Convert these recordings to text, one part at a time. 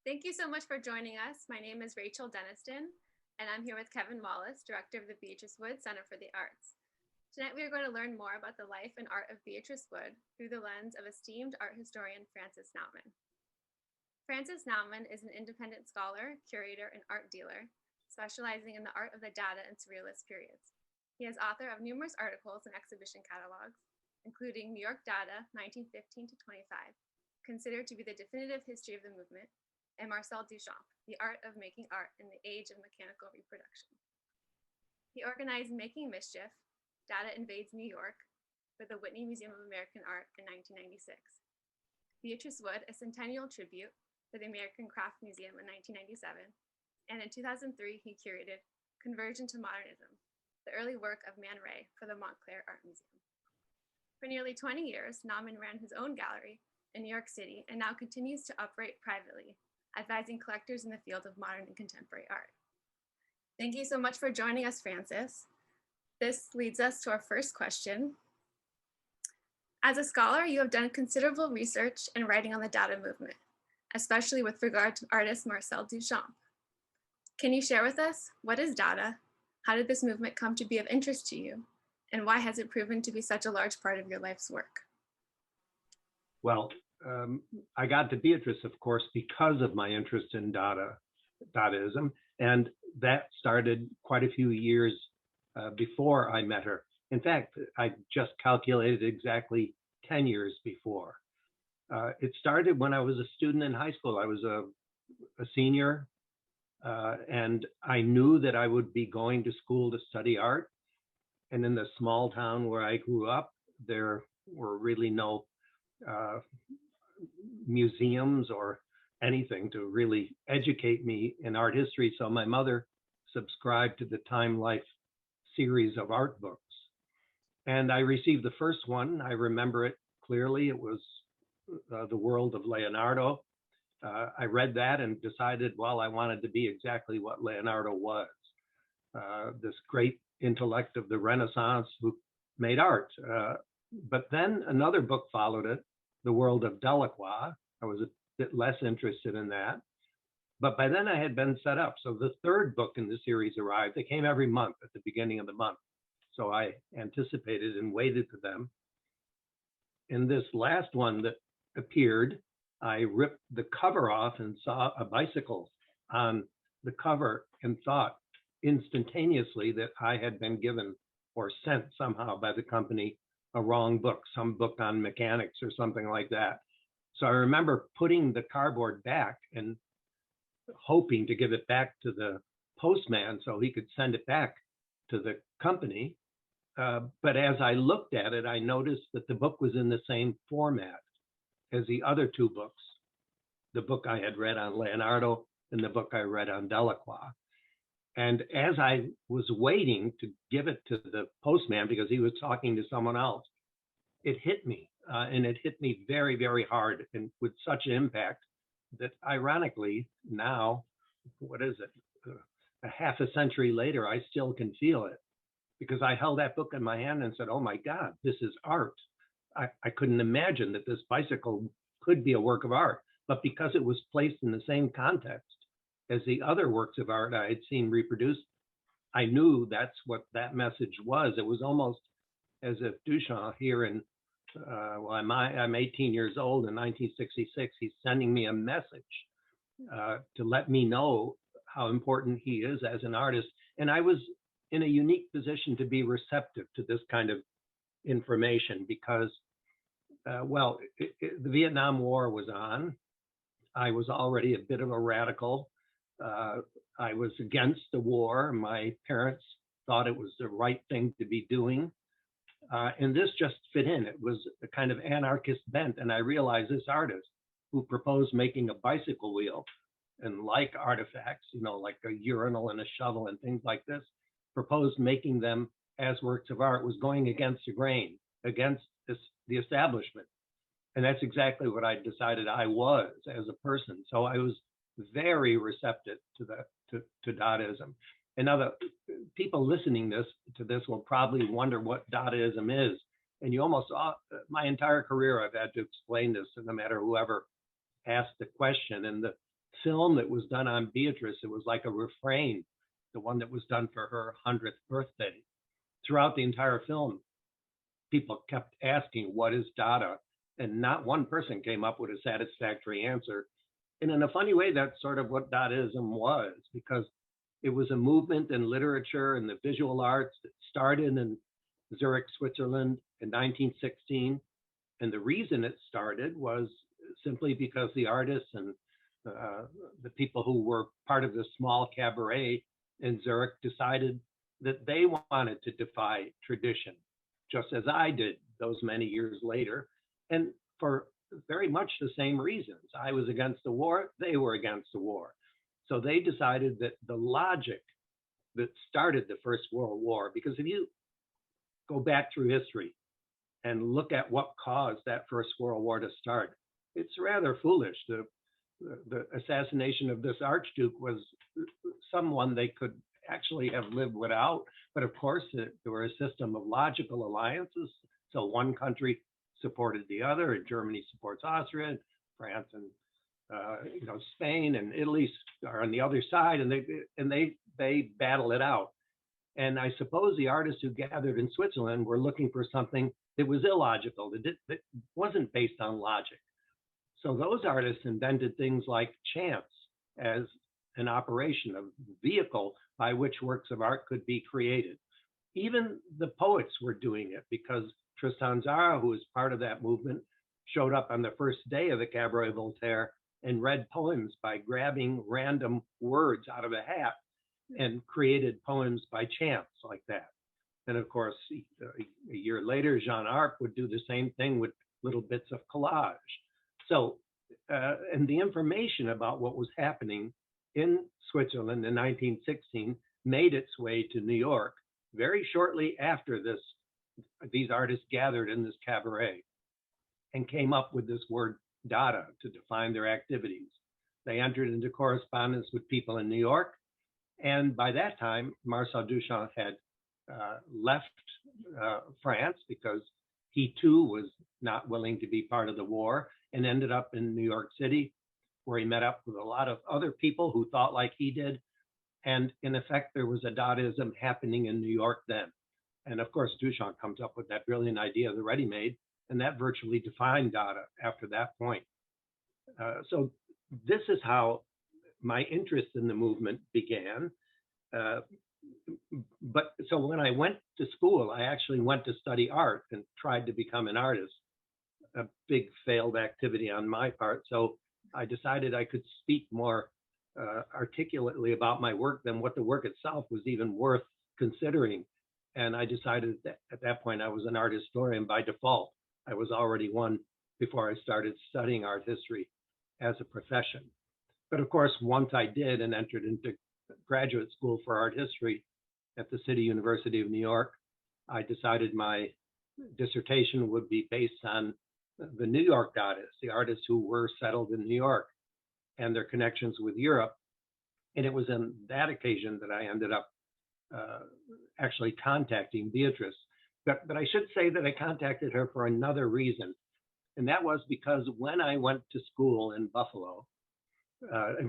Thank you so much for joining us. My name is Rachel Denniston, and I'm here with Kevin Wallace, Director of the Beatrice Wood Center for the Arts. Tonight, we are going to learn more about the life and art of Beatrice Wood through the lens of esteemed art historian Francis Naumann. Francis Naumann is an independent scholar, curator, and art dealer, specializing in the art of the Dada and Surrealist periods. He is author of numerous articles and exhibition catalogs, including New York Dada, 1915 to 25, considered to be the definitive history of the movement, and Marcel Duchamp, The Art of Making Art in the Age of Mechanical Reproduction. He organized Making Mischief, Dada Invades New York, for the Whitney Museum of American Art in 1996. Beatrice Wood, a centennial tribute for the American Craft Museum in 1997, and in 2003, he curated Conversion to Modernism, the early work of Man Ray for the Montclair Art Museum. For nearly 20 years, Naumann ran his own gallery in New York City and now continues to operate privately, advising collectors in the field of modern and contemporary art. Thank you so much for joining us, Francis. This leads us to our first question. As a scholar, you have done considerable research and writing on the Dada movement, especially with regard to artist Marcel Duchamp. Can you share with us, what is Dada? How did this movement come to be of interest to you? And why has it proven to be such a large part of your life's work? Well, I got to Beatrice, of course, because of my interest in Dadaism, and that started quite a few years before I met her. In fact, I just calculated exactly 10 years before. It started when I was a student in high school. I was a senior, and I knew that I would be going to school to study art. And in the small town where I grew up, there were really no museums or anything to really educate me in art history. So my mother subscribed to the Time Life series of art books. And I received the first one. I remember it clearly. It was The World of Leonardo. I read that and decided, well, I wanted to be exactly what Leonardo was, this great intellect of the Renaissance who made art. But then another book followed it, The World of Delacroix. I was a bit less interested in that. But by then I had been set up. So the third book in the series arrived. They came every month at the beginning of the month. So I anticipated and waited for them. In this last one that appeared, I ripped the cover off and saw a bicycle on the cover and thought instantaneously that I had been given or sent somehow by the company a wrong book, some book on mechanics or something like that. So I remember putting the cardboard back and hoping to give it back to the postman so he could send it back to the company. But as I looked at it, I noticed that the book was in the same format as the other two books, the book I had read on Leonardo and the book I read on Delacroix. And as I was waiting to give it to the postman because he was talking to someone else, it hit me. And it hit me very, very hard and with such an impact that ironically now, what is it, a half a century later, I still can feel it because I held that book in my hand and said, oh my God, this is art. I couldn't imagine that this bicycle could be a work of art, but because it was placed in the same context as the other works of art I had seen reproduced, I knew that's what that message was. It was almost as if Duchamp here in, well, I'm 18 years old in 1966, he's sending me a message to let me know how important he is as an artist. And I was in a unique position to be receptive to this kind of information because, well, the Vietnam War was on. I was already a bit of a radical. I was against the war. My parents thought it was the right thing to be doing. And this just fit in. It was a kind of anarchist bent. And I realized this artist who proposed making a bicycle wheel and like artifacts, you know, like a urinal and a shovel and things like this, proposed making them as works of art, was going against the grain, against the establishment. And that's exactly what I decided I was as a person. So I was very receptive to Dadaism. And now the people listening to this will probably wonder what Dadaism is. And you almost, my entire career, I've had to explain this, no matter whoever asked the question. And the film that was done on Beatrice, it was like a refrain, the one that was done for her 100th birthday. Throughout the entire film, people kept asking, what is Dada? And not one person came up with a satisfactory answer. And in a funny way, that's sort of what Dadaism was, because it was a movement in literature and the visual arts that started in Zurich, Switzerland in 1916. And the reason it started was simply because the artists and the people who were part of the small cabaret in Zurich decided that they wanted to defy tradition, just as I did those many years later. And for very much the same reasons. I was against the war, they were against the war. So they decided that the logic that started the First World War, because if you go back through history and look at what caused that First World War to start, it's rather foolish. The assassination of this Archduke was someone they could actually have lived without. But of course, there were a system of logical alliances. So one country supported the other, and Germany supports Austria, and France and Spain and Italy are on the other side, and they battle it out. And I suppose the artists who gathered in Switzerland were looking for something that was illogical, that wasn't based on logic. So those artists invented things like chance as an operation, a vehicle by which works of art could be created. Even the poets were doing it, because Tristan Tzara, who was part of that movement, showed up on the first day of the Cabaret Voltaire and read poems by grabbing random words out of a hat and created poems by chance like that. And of course, a year later, Jean Arp would do the same thing with little bits of collage. So, and the information about what was happening in Switzerland in 1916 made its way to New York very shortly after these artists gathered in this cabaret and came up with this word Dada to define their activities. They entered into correspondence with people in New York. And by that time, Marcel Duchamp had left France because he too was not willing to be part of the war, and ended up in New York City, where he met up with a lot of other people who thought like he did. And in effect, there was a Dadaism happening in New York then. And of course, Duchamp comes up with that brilliant idea of the ready-made, and that virtually defined Dada after that point. So this is how my interest in the movement began. But so when I went to school, I actually went to study art and tried to become an artist, a big failed activity on my part. So I decided I could speak more articulately about my work than what the work itself was even worth considering. And I decided that at that point I was an art historian by default. I was already one before I started studying art history as a profession. But of course, once I did and entered into graduate school for art history at the City University of New York, I decided my dissertation would be based on the New York Dadaists, the artists who were settled in New York and their connections with Europe. And it was on that occasion that I ended up actually contacting Beatrice. But I should say that I contacted her for another reason. And that was because when I went to school in Buffalo,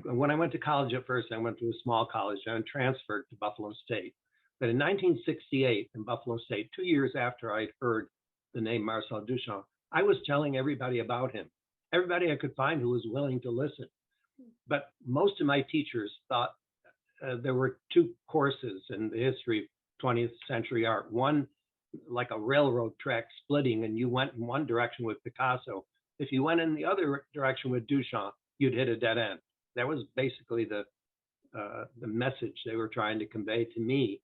when I went to college at first, I went to a small college and transferred to Buffalo State. But in 1968 in Buffalo State, 2 years after I'd heard the name Marcel Duchamp, I was telling everybody about him, everybody I could find who was willing to listen. But most of my teachers thought there were two courses in the history of 20th century art. One, like a railroad track splitting, and you went in one direction with Picasso. If you went in the other direction with Duchamp, you'd hit a dead end. That was basically the message they were trying to convey to me.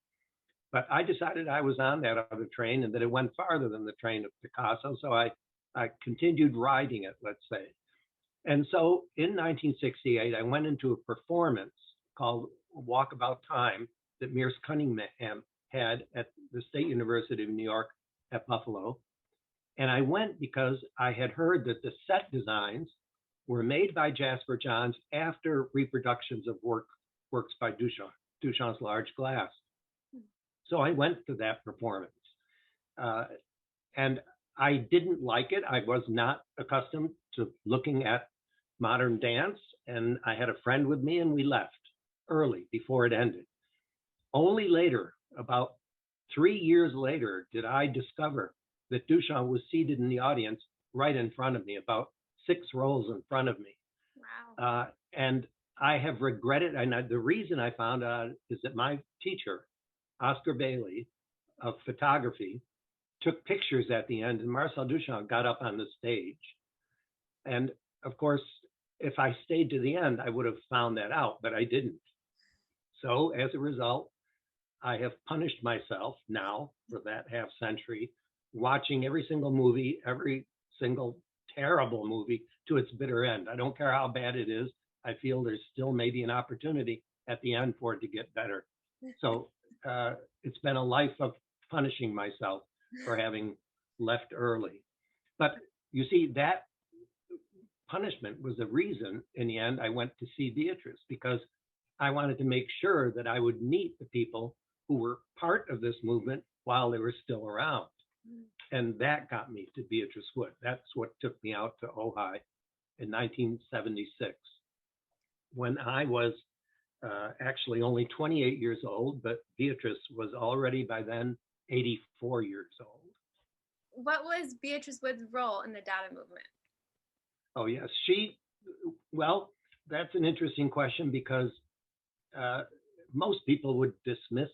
But I decided I was on that other train and that it went farther than the train of Picasso. So I continued riding it, let's say. And so in 1968, I went into a performance called Walkabout Time that Mears Cunningham had at the State University of New York at Buffalo. And I went because I had heard that the set designs were made by Jasper Johns after reproductions of works by Duchamp, Duchamp's Large Glass. So I went to that performance. And I didn't like it. I was not accustomed to looking at modern dance, and I had a friend with me, and we left early before it ended. Only later, about 3 years later, did I discover that Duchamp was seated in the audience right in front of me, about 6 rows in front of me. Wow. And I have regretted, and the reason I found out is that my teacher, Oscar Bailey, of photography, took pictures at the end, and Marcel Duchamp got up on the stage. And of course, if I stayed to the end, I would have found that out, but I didn't. So as a result, I have punished myself now for that half century, watching every single movie, every single terrible movie to its bitter end. I don't care how bad it is. I feel there's still maybe an opportunity at the end for it to get better. So it's been a life of punishing myself for having left early. But you see, that punishment was the reason in the end I went to see Beatrice, because I wanted to make sure that I would meet the people who were part of this movement while they were still around. And that got me to Beatrice Wood. That's what took me out to Ojai in 1976, when I was actually only 28 years old, but Beatrice was already by then 84 years old. What was Beatrice Wood's role in the Dada movement? Oh, yes. Well, that's an interesting question, because most people would dismiss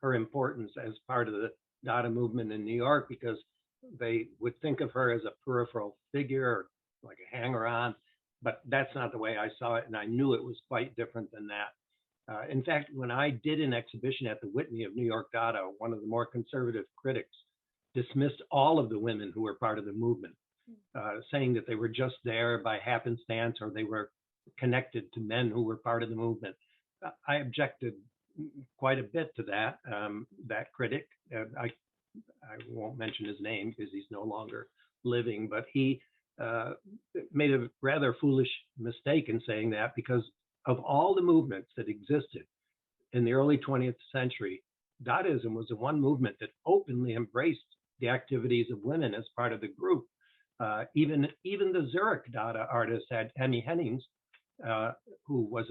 her importance as part of the Dada movement in New York, because they would think of her as a peripheral figure, or like a hanger-on, but that's not the way I saw it, and I knew it was quite different than that. In fact, when I did an exhibition at the Whitney of New York Dada, one of the more conservative critics dismissed all of the women who were part of the movement, saying that they were just there by happenstance, or they were connected to men who were part of the movement. I objected quite a bit to that critic. I won't mention his name because he's no longer living, but he made a rather foolish mistake in saying that, because of all the movements that existed in the early 20th century, Dadaism was the one movement that openly embraced the activities of women as part of the group. Even the Zurich Dada artist had Emmy Hennings, who was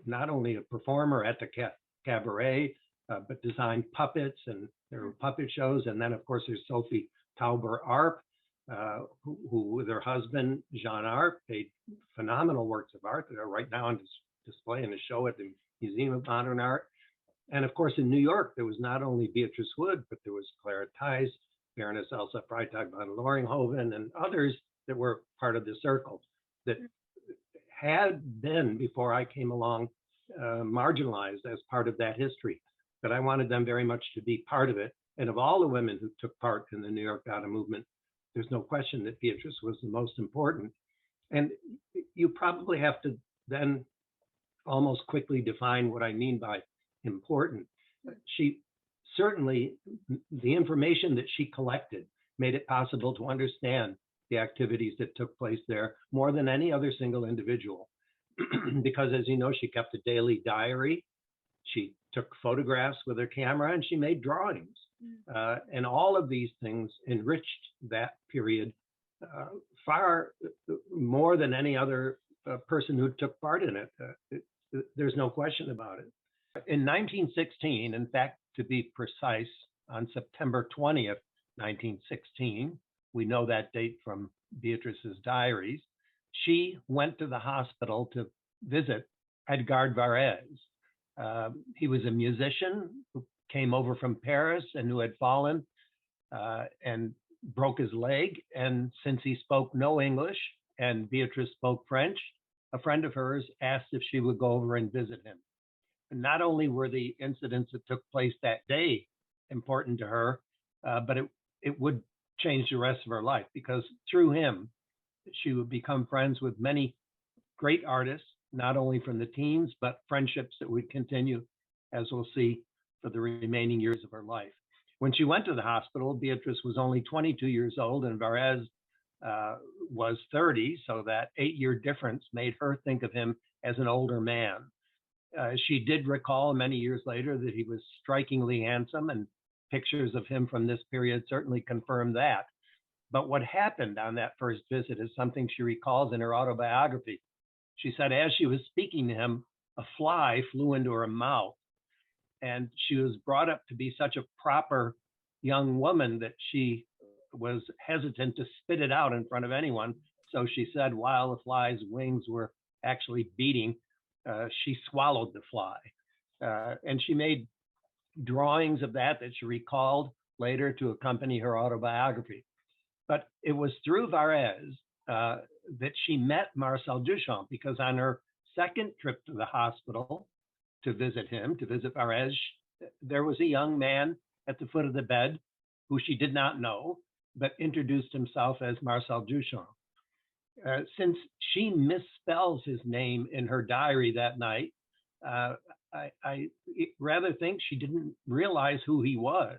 not only a performer at the cabaret, but designed puppets, and there were puppet shows. And then, of course, there's Sophie Tauber-Arp, who with her husband, Jean Arp, made phenomenal works of art that are right now on display in a show at the Museum of Modern Art. And of course, in New York, there was not only Beatrice Wood, but there was Clara Theis, Baroness Elsa Freitag von Loringhoven, and others that were part of the circle that had been, before I came along, marginalized as part of that history. But I wanted them very much to be part of it. And of all the women who took part in the New York Dada movement, there's no question that Beatrice was the most important. And you probably have to then almost quickly define what I mean by important. She certainly, the information that she collected made it possible to understand the activities that took place there more than any other single individual. Because as you know, she kept a daily diary, she took photographs with her camera, and she made drawings. And all of these things enriched that period far more than any other person who took part in it. There's no question about it. In 1916, in fact, to be precise, on September 20th, 1916, we know that date from Beatrice's diaries, she went to the hospital to visit Edgar Varez. He was a musician who came over from Paris and who had fallen and broke his leg. And since he spoke no English and Beatrice spoke French, a friend of hers asked if she would go over and visit him. And not only were the incidents that took place that day important to her, but it would change the rest of her life, because through him, she would become friends with many great artists, not only from the teens, but friendships that would continue, as we'll see, for the remaining years of her life. When she went to the hospital, Beatrice was only 22 years old and Varez was 30, so that 8-year difference made her think of him as an older man. She did recall many years later that he was strikingly handsome, and pictures of him from this period certainly confirm that. But what happened on that first visit is something she recalls in her autobiography. She said, as she was speaking to him, a fly flew into her mouth. And she was brought up to be such a proper young woman that she was hesitant to spit it out in front of anyone. So she said, while the fly's wings were actually beating, she swallowed the fly. And she made drawings of that she recalled later to accompany her autobiography. But it was through Varez that she met Marcel Duchamp, because on her second trip to the hospital to visit Varez, there was a young man at the foot of the bed who she did not know, but introduced himself as Marcel Duchamp. Since she misspells his name in her diary that night, I rather think she didn't realize who he was.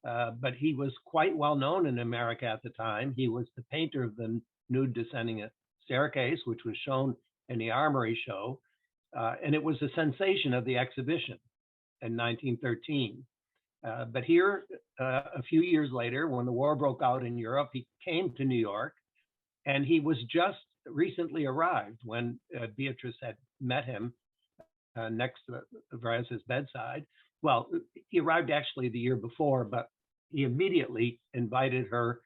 But he was quite well known in America at the time. He was the painter of the nude descending staircase, which was shown in the Armory show. And it was a sensation of the exhibition in 1913. But here, a few years later, when the war broke out in Europe, he came to New York, and he was just recently arrived when Beatrice had met him next to Varez's bedside. Well, he arrived actually the year before, but he immediately invited her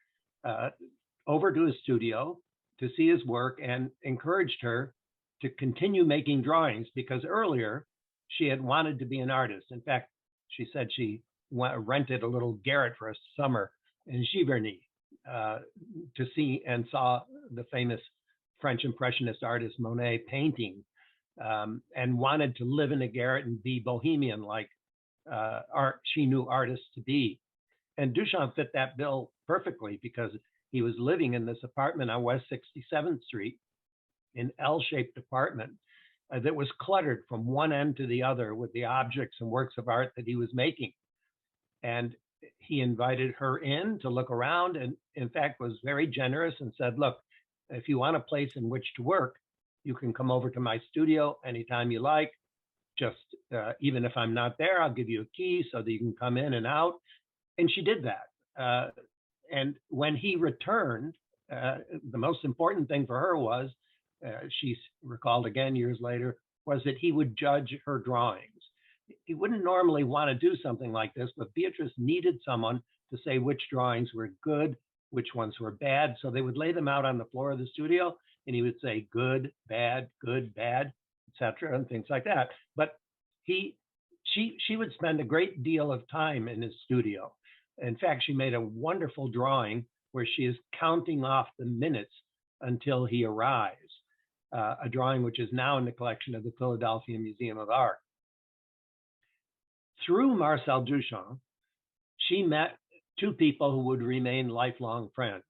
over to his studio to see his work and encouraged her to continue making drawings, because earlier she had wanted to be an artist. In fact, she said she rented a little garret for a summer in Giverny to see and saw the famous French Impressionist artist Monet painting, and wanted to live in a garret and be bohemian like she knew artists to be. And Duchamp fit that bill perfectly, because he was living in this apartment on West 67th Street, an L-shaped apartment that was cluttered from one end to the other with the objects and works of art that he was making. And he invited her in to look around, and in fact was very generous and said, look, if you want a place in which to work, you can come over to my studio anytime you like. Just even if I'm not there, I'll give you a key so that you can come in and out. And she did that. And when he returned, the most important thing for her was, she recalled again years later, was that he would judge her drawings. He wouldn't normally want to do something like this, but Beatrice needed someone to say which drawings were good, which ones were bad. So they would lay them out on the floor of the studio, and he would say good, bad, etc., and things like that. But she would spend a great deal of time in his studio. In fact, she made a wonderful drawing where she is counting off the minutes until he arrives, a drawing which is now in the collection of the Philadelphia Museum of Art. Through Marcel Duchamp, she met two people who would remain lifelong friends,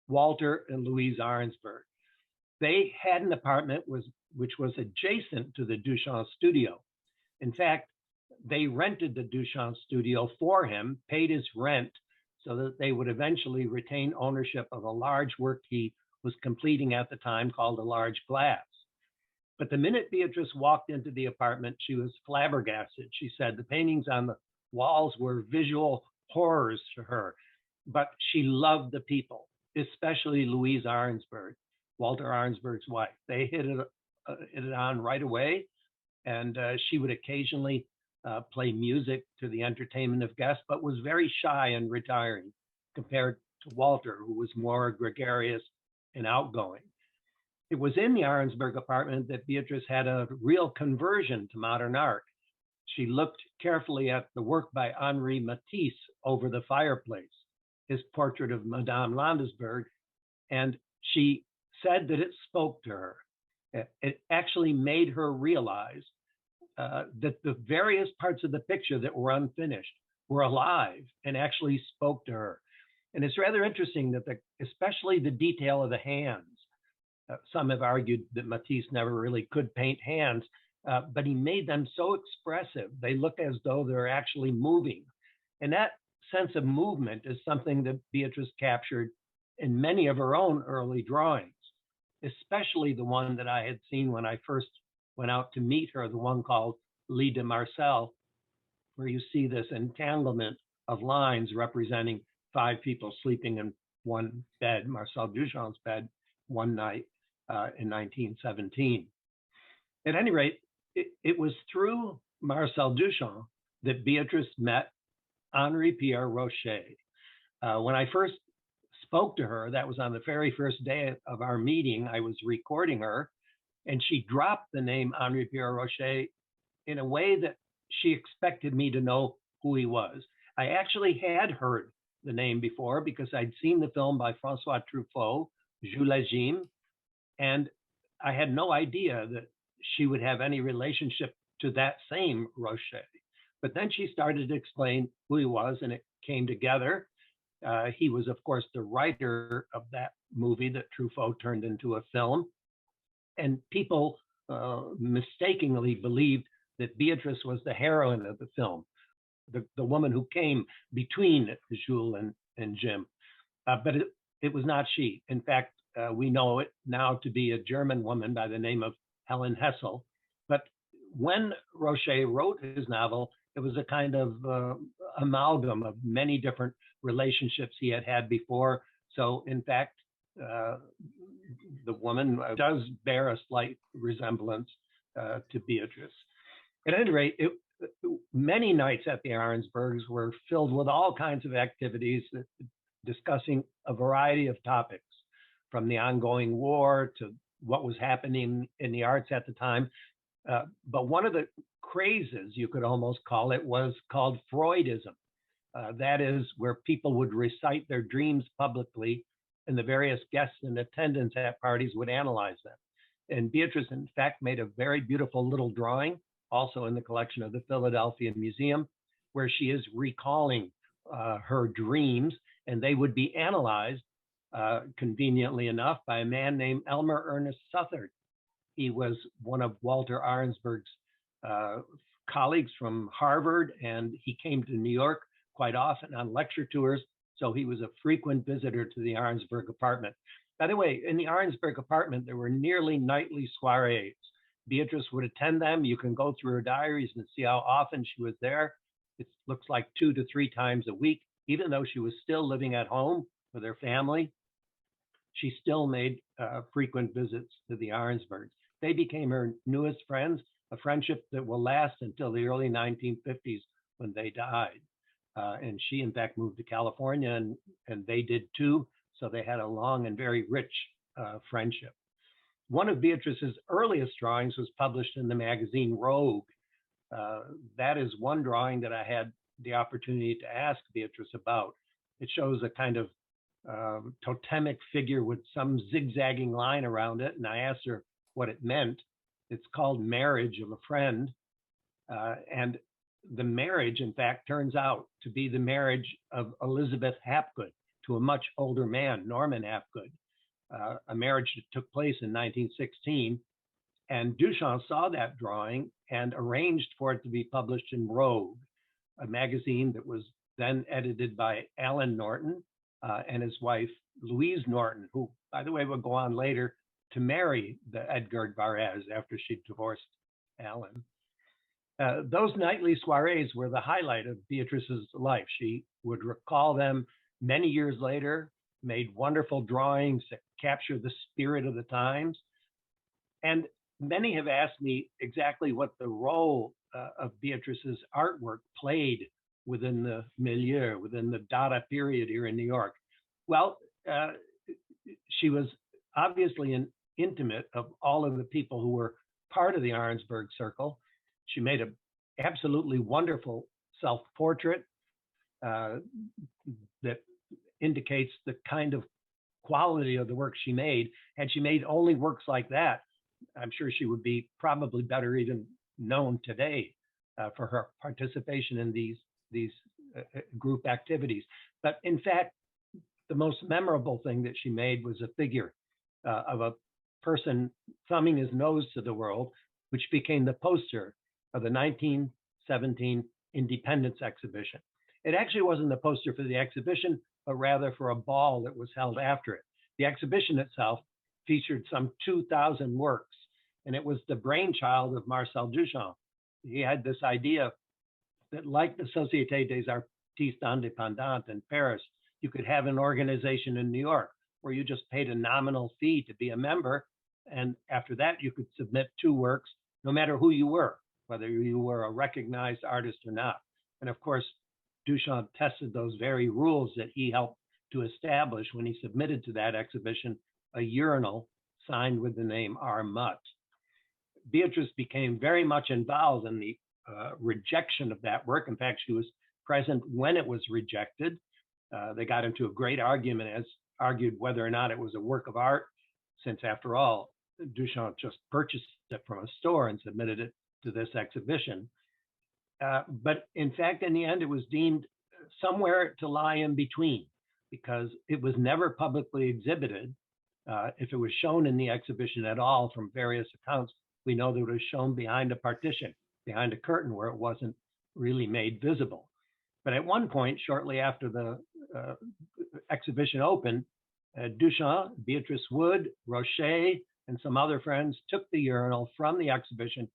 Walter and Louise Arensberg. They had an apartment which was adjacent to the Duchamp studio. In fact, they rented the Duchamp studio for him, paid his rent, so that they would eventually retain ownership of a large work he was completing at the time called A Large Glass. But the minute Beatrice walked into the apartment, she was flabbergasted. She said the paintings on the walls were visual horrors to her, but she loved the people, especially Louise Arensberg, Walter Arensberg's wife. They hit it on right away, and she would occasionally play music to the entertainment of guests, but was very shy and retiring compared to Walter, who was more gregarious and outgoing. It was in the Arensberg apartment that Beatrice had a real conversion to modern art. She looked carefully at the work by Henri Matisse over the fireplace, his portrait of Madame Landesberg, and she said that it spoke to her. It actually made her realize that the various parts of the picture that were unfinished were alive and actually spoke to her. And it's rather interesting that especially the detail of the hands. Some have argued that Matisse never really could paint hands, but he made them so expressive. They look as though they're actually moving. And that sense of movement is something that Beatrice captured in many of her own early drawings, especially the one that I had seen when I first went out to meet her, the one called Lit de Marcel, where you see this entanglement of lines representing 5 people sleeping in one bed, Marcel Duchamp's bed, one night in 1917. At any rate, it was through Marcel Duchamp that Beatrice met Henrypierre Roche. When I first spoke to her, that was on the very first day of our meeting. I was recording her, and she dropped the name Henrypierre Roche in a way that she expected me to know who he was. I actually had heard the name before because I'd seen the film by François Truffaut, Jules Legime, and I had no idea that she would have any relationship to that same Roche. But then she started to explain who he was, and it came together. He was, of course, the writer of that movie that Truffaut turned into a film. And people mistakenly believed that Beatrice was the heroine of the film, the woman who came between Jules and Jim. But it was not she. In fact, we know it now to be a German woman by the name of Helen Hessel. But when Roche wrote his novel, it was a kind of amalgam of many different relationships he had before. So in fact, the woman does bear a slight resemblance to Beatrice. At any rate, many nights at the Arensbergs were filled with all kinds of activities discussing a variety of topics, from the ongoing war to what was happening in the arts at the time. But one of the crazes, you could almost call it, was called Freudism. That is where people would recite their dreams publicly, and the various guests in attendance at parties would analyze them. And Beatrice, in fact, made a very beautiful little drawing, also in the collection of the Philadelphia Museum, where she is recalling her dreams, and they would be analyzed, conveniently enough, by a man named Elmer Ernest Southard. He was one of Walter Arensberg's colleagues from Harvard, and he came to New York quite often on lecture tours, so he was a frequent visitor to the Arensberg apartment. By the way, in the Arensberg apartment, there were nearly nightly soirees. Beatrice would attend them. You can go through her diaries and see how often she was there. It looks like 2 to 3 times a week. Even though she was still living at home with her family, she still made frequent visits to the Arensbergs. They became her newest friends, a friendship that will last until the early 1950s when they died. And she, in fact, moved to California, and they did too. So they had a long and very rich friendship. One of Beatrice's earliest drawings was published in the magazine Rogue. That is one drawing that I had the opportunity to ask Beatrice about. It shows a kind of totemic figure with some zigzagging line around it, and I asked her what it meant. It's called Marriage of a Friend, and the marriage, in fact, turns out to be the marriage of Elizabeth Hapgood to a much older man, Norman Hapgood, a marriage that took place in 1916. And Duchamp saw that drawing and arranged for it to be published in Rogue, a magazine that was then edited by Alan Norton and his wife, Louise Norton, who, by the way, would go on later to marry the Edgar Varez after she divorced Alan. Those nightly soirees were the highlight of Beatrice's life. She would recall them many years later, made wonderful drawings that capture the spirit of the times. And many have asked me exactly what the role of Beatrice's artwork played within the milieu, within the Dada period here in New York. Well, she was obviously an intimate of all of the people who were part of the Arensberg circle. She made an absolutely wonderful self-portrait that indicates the kind of quality of the work she made. Had she made only works like that, I'm sure she would be probably better even known today for her participation in these group activities. But in fact, the most memorable thing that she made was a figure of a person thumbing his nose to the world, which became the poster of the 1917 Independence exhibition. It actually wasn't the poster for the exhibition, but rather for a ball that was held after it. The exhibition itself featured some 2,000 works, and it was the brainchild of Marcel Duchamp. He had this idea that, like the Société des Artistes Indépendants in Paris, you could have an organization in New York where you just paid a nominal fee to be a member. And after that, you could submit 2 works, no matter who you were, whether you were a recognized artist or not. And of course, Duchamp tested those very rules that he helped to establish when he submitted to that exhibition a urinal signed with the name R. Mutt. Beatrice became very much involved in the rejection of that work. In fact, she was present when it was rejected. They got into a great argument as argued whether or not it was a work of art, since after all, Duchamp just purchased it from a store and submitted it to this exhibition. But in fact, in the end, it was deemed somewhere to lie in between, because it was never publicly exhibited. If it was shown in the exhibition at all, from various accounts, we know that it was shown behind a partition, behind a curtain where it wasn't really made visible. But at one point, shortly after the exhibition opened, Duchamp, Beatrice Wood, Roche, and some other friends took the urinal from the exhibition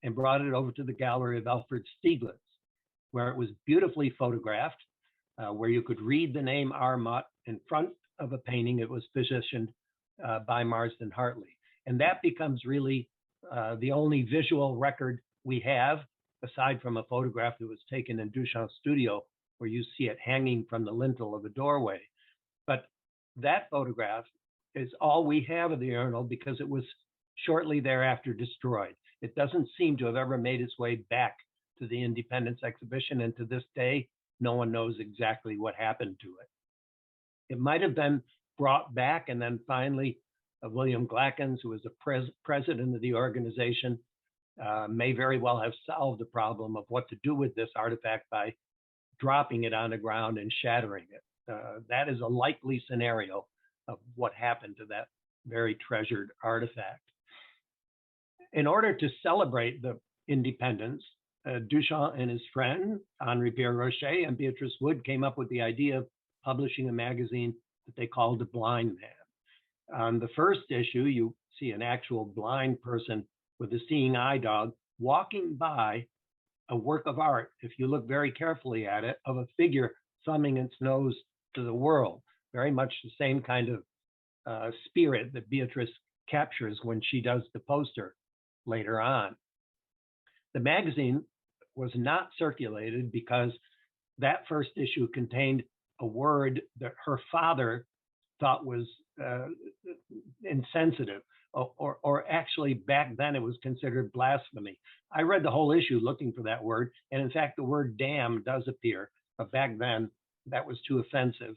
and brought it over to the gallery of Alfred Stieglitz, where it was beautifully photographed, where you could read the name R. Mutt in front of a painting. It was positioned by Marsden Hartley. And that becomes really the only visual record we have, aside from a photograph that was taken in Duchamp's studio, where you see it hanging from the lintel of a doorway. But that photograph is all we have of the urinal, because it was shortly thereafter destroyed. It doesn't seem to have ever made its way back to the Independence exhibition, and to this day, no one knows exactly what happened to it. It might have been brought back, and then finally, William Glackens, who was the president of the organization, may very well have solved the problem of what to do with this artifact by dropping it on the ground and shattering it. That is a likely scenario of what happened to that very treasured artifact. In order to celebrate the independence, Duchamp and his friend, Henrypierre Roche, and Beatrice Wood came up with the idea of publishing a magazine that they called The Blind Man. On the first issue, you see an actual blind person with a seeing eye dog walking by a work of art, if you look very carefully at it, of a figure thumbing its nose to the world. Very much the same kind of spirit that Beatrice captures when she does the poster later on. The magazine was not circulated because that first issue contained a word that her father thought was insensitive, or actually back then it was considered blasphemy. I read the whole issue looking for that word, and in fact the word damn does appear, but back then that was too offensive.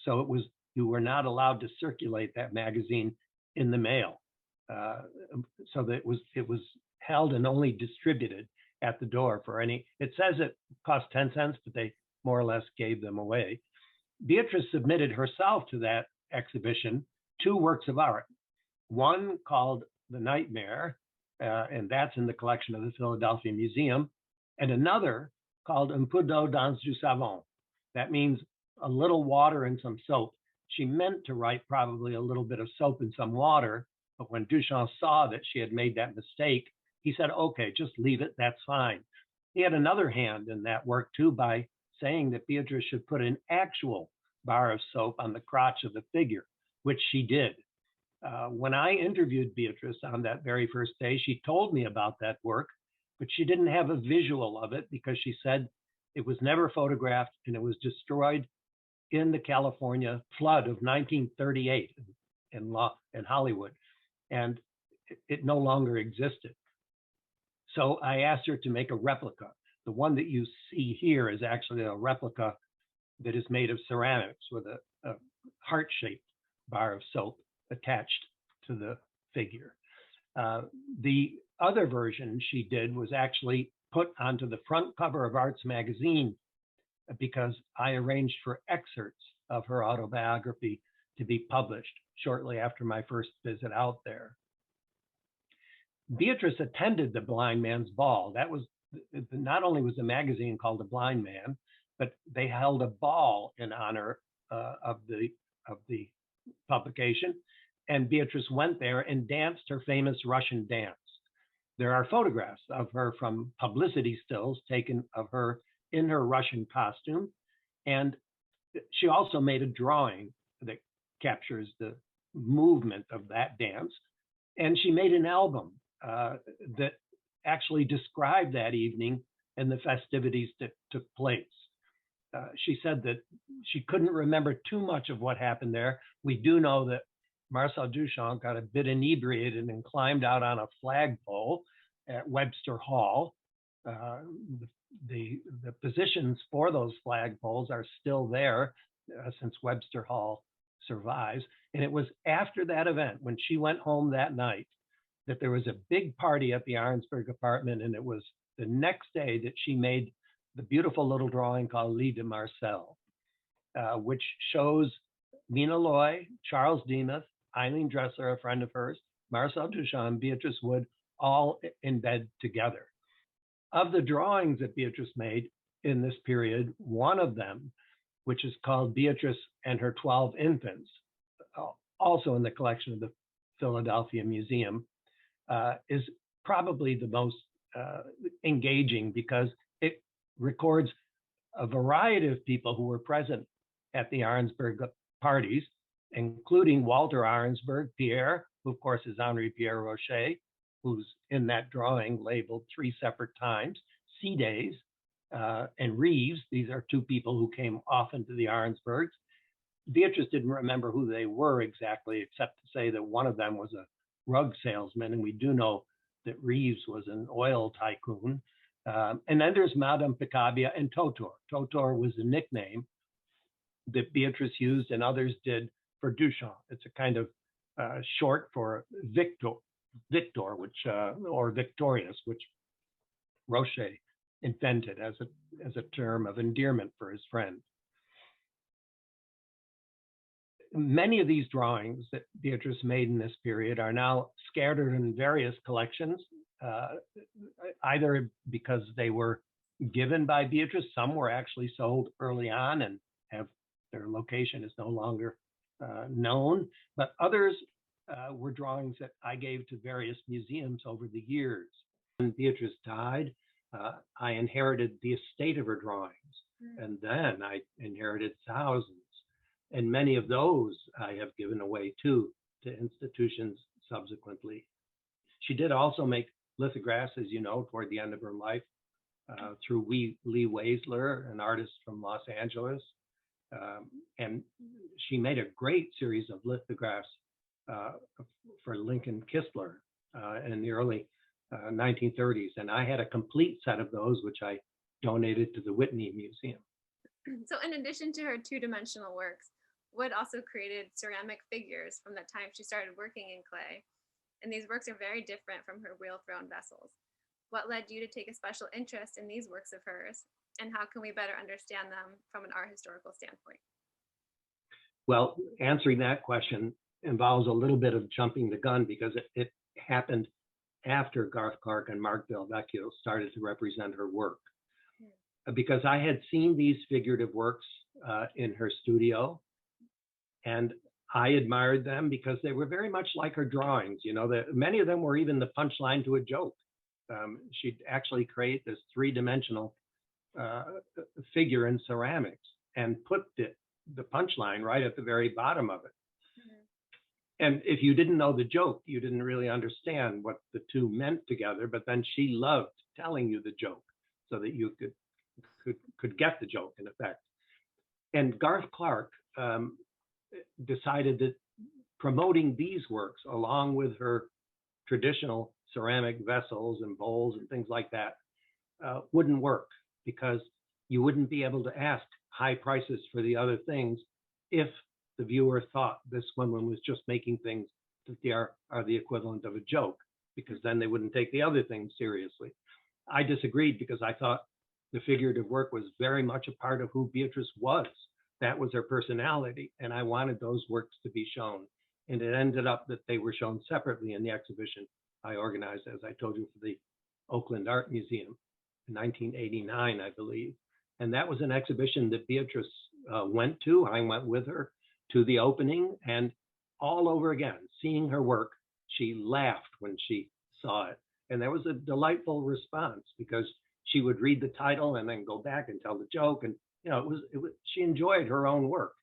So it was, you were not allowed to circulate that magazine in the mail. So that it was held and only distributed at the door for any, it says it cost 10 cents, but they more or less gave them away. Beatrice submitted herself to that exhibition 2 works of art. One called The Nightmare, and that's in the collection of the Philadelphia Museum, and another called Un peu d'eau dans du savon. That means a little water and some soap. She meant to write probably a little bit of soap and some water, but when Duchamp saw that she had made that mistake, he said, okay, just leave it, that's fine. He had another hand in that work too, by saying that Beatrice should put an actual bar of soap on the crotch of the figure, which she did. When I interviewed Beatrice on that very first day, she told me about that work, but she didn't have a visual of it because she said it was never photographed and it was destroyed in the California flood of 1938 in Hollywood, and it no longer existed. So I asked her to make a replica. The one that you see here is actually a replica that is made of ceramics with a heart-shaped bar of soap attached to the figure. The other version she did was actually put onto the front cover of Arts magazine because I arranged for excerpts of her autobiography to be published shortly after my first visit out there. Beatrice attended the Blind Man's Ball. That was, not only was the magazine called The Blind Man, but they held a ball in honor of the publication. And Beatrice went there and danced her famous Russian dance. There are photographs of her from publicity stills taken of her in her Russian costume. And She also made a drawing that captures the movement of that dance. And she made an album that actually described that evening and the festivities that took place. She said that she couldn't remember too much of what happened there. We do know that Marcel Duchamp got a bit inebriated and climbed out on a flagpole at Webster Hall. The positions for those flagpoles are still there since Webster Hall survives. And it was after that event, when she went home that night, that there was a big party at the Arensberg apartment. And it was the next day that she made the beautiful little drawing called Lit de Marcel, which shows Mina Loy, Charles Demuth, Eileen Dressler, a friend of hers, Marcel Duchamp, Beatrice Wood, all in bed together. Of the drawings that Beatrice made in this period, one of them, which is called Beatrice and Her 12 Infants, also in the collection of the Philadelphia Museum, is probably the most engaging because it records a variety of people who were present at the Arensberg parties, including Walter Arensberg, Pierre, who of course is Henrypierre Roche, who's in that drawing labeled 3 separate times, Days, and Reeves. These are 2 people who came often to the Arensbergs. Beatrice didn't remember who they were exactly, except to say that one of them was a rug salesman, and we do know that Reeves was an oil tycoon. And then there's Madame Picabia and Totor. Totor was a nickname that Beatrice used and others did for Duchamp. It's a kind of short for Victor, which or Victorious, which Roche invented as a term of endearment for his friend. Many of these drawings that Beatrice made in this period are now scattered in various collections, either because they were given by Beatrice, some were actually sold early on and have their location is no longer known, but others were drawings that I gave to various museums over the years. When Beatrice died, I inherited the estate of her drawings, and then I inherited thousands. And many of those I have given away too to institutions subsequently. She did also make lithographs, as you know, toward the end of her life through Lee Weisler, an artist from Los Angeles. And she made a great series of lithographs for Lincoln Kistler in the early 1930s. And I had a complete set of those, which I donated to the Whitney Museum. So in addition to her 2-dimensional works, Wood also created ceramic figures from the time she started working in clay. And these works are very different from her wheel-thrown vessels. What led you to take a special interest in these works of hers? And how can we better understand them from an art historical standpoint? Well, answering that question involves a little bit of jumping the gun because it happened after Garth Clark and Mark Del Vecchio started to represent her work. Because I had seen these figurative works in her studio, and I admired them because they were very much like her drawings. You know, many of them were even the punchline to a joke. She'd actually create this 3-dimensional figure in ceramics and put the punchline right at the very bottom of it. And if you didn't know the joke, you didn't really understand what the two meant together, but then she loved telling you the joke so that you could get the joke in effect. And Garth Clark decided that promoting these works along with her traditional ceramic vessels and bowls and things like that wouldn't work, because you wouldn't be able to ask high prices for the other things if the viewer thought this woman was just making things that are the equivalent of a joke, because then they wouldn't take the other things seriously. I disagreed because I thought the figurative work was very much a part of who Beatrice was. That was her personality, and I wanted those works to be shown. And it ended up that they were shown separately in the exhibition I organized, as I told you, for the Oakland Art Museum in 1989, I believe. And that was an exhibition that Beatrice went to. I went with her to the opening, and all over again, seeing her work, she laughed when she saw it. And there was a delightful response, because she would read the title and then go back and tell the joke. And she enjoyed her own work.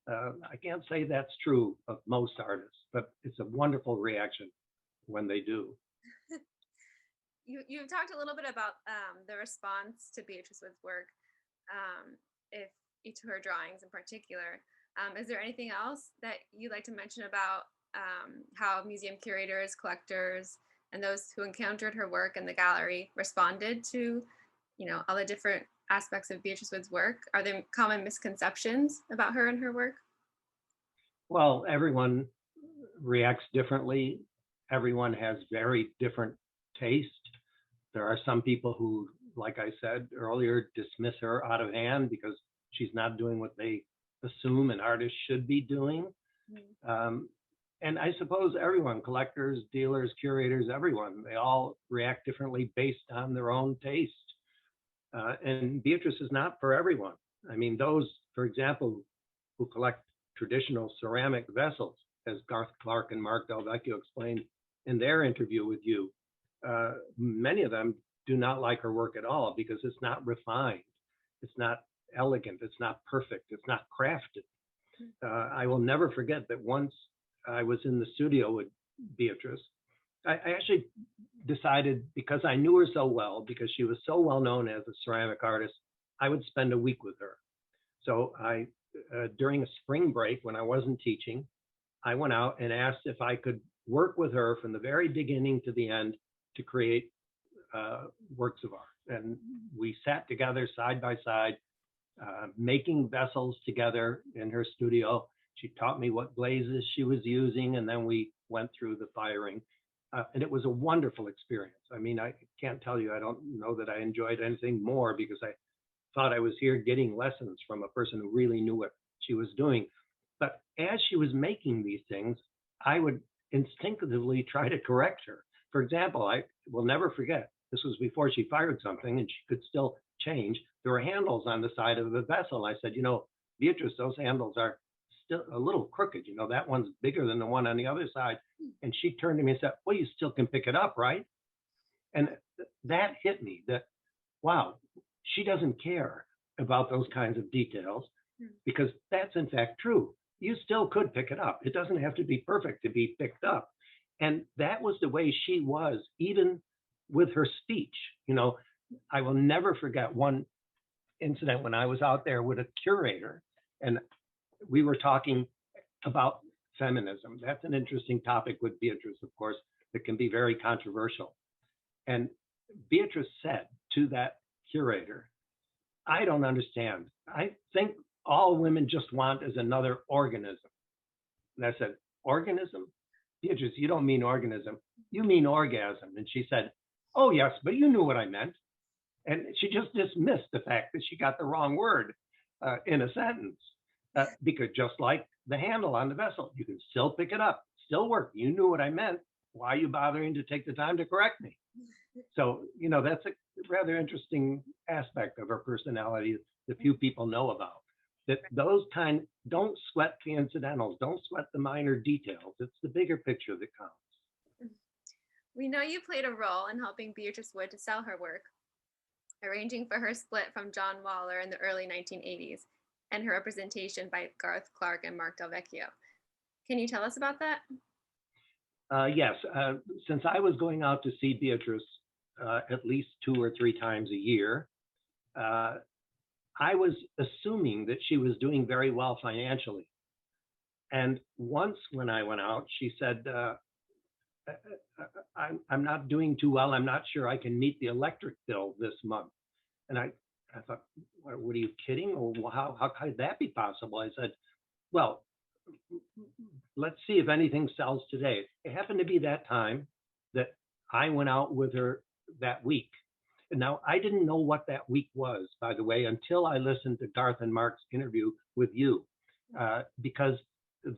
I can't say that's true of most artists, but it's a wonderful reaction when they do. You've talked a little bit about the response to Beatrice Wood's work, if each of her drawings in particular. Is there anything else that you'd like to mention about how museum curators, collectors, and those who encountered her work in the gallery responded to, all the different aspects of Beatrice Wood's work? Are there common misconceptions about her and her work? Well, everyone reacts differently. Everyone has very different taste. There are some people who, like I said earlier, dismiss her out of hand because she's not doing what they assume an artist should be doing. And I suppose everyone, collectors, dealers, curators, everyone, they all react differently based on their own taste. And Beatrice is not for everyone. I mean, those, for example, who collect traditional ceramic vessels, as Garth Clark and Mark Del Vecchio explained in their interview with you, many of them do not like her work at all because it's not refined, it's not elegant, it's not perfect, it's not crafted. I will never forget that once I was in the studio with Beatrice, I actually decided, because I knew her so well, because she was so well known as a ceramic artist, I would spend a week with her. So during a spring break when I wasn't teaching, I went out and asked if I could work with her from the very beginning to the end to create works of art. And we sat together side by side, making vessels together in her studio. She taught me what glazes she was using, and then we went through the firing. And it was a wonderful experience. I mean, I can't tell you, I don't know that I enjoyed anything more, because I thought I was here getting lessons from a person who really knew what she was doing. But as she was making these things, I would instinctively try to correct her. For example, I will never forget, this was before she fired something and she could still change. There were handles on the side of the vessel. I said, Beatrice, those handles are still a little crooked. That one's bigger than the one on the other side. And she turned to me and said, well, you still can pick it up, right? And that hit me that, wow, she doesn't care about those kinds of details, because that's in fact true. You still could pick it up. It doesn't have to be perfect to be picked up. And that was the way she was, even with her speech. I will never forget one incident when I was out there with a curator, and we were talking about feminism. That's an interesting topic with Beatrice, of course, that can be very controversial. And Beatrice said to that curator, I don't understand. I think all women just want is another organism. And I said, organism? Beatrice, you don't mean organism, you mean orgasm. And she said, oh yes, but you knew what I meant. And she just dismissed the fact that she got the wrong word in a sentence. Because just like the handle on the vessel, you can still pick it up, still work. You knew what I meant. Why are you bothering to take the time to correct me? So, that's a rather interesting aspect of her personality that few people know about. That those don't sweat the incidentals, don't sweat the minor details. It's the bigger picture that counts. We know you played a role in helping Beatrice Wood to sell her work, arranging for her split from John Waller in the early 1980s, and her representation by Garth Clark and Mark Del Vecchio. Can you tell us about that? Yes. Since I was going out to see Beatrice at least 2 or 3 times a year, I was assuming that she was doing very well financially. And once when I went out, she said, I'm not doing too well. I'm not sure I can meet the electric bill this month. And I thought, what are you kidding? Or how could that be possible? I said, well, let's see if anything sells today. It happened to be that time that I went out with her that week. And now I didn't know what that week was, by the way, until I listened to Garth and Mark's interview with you, because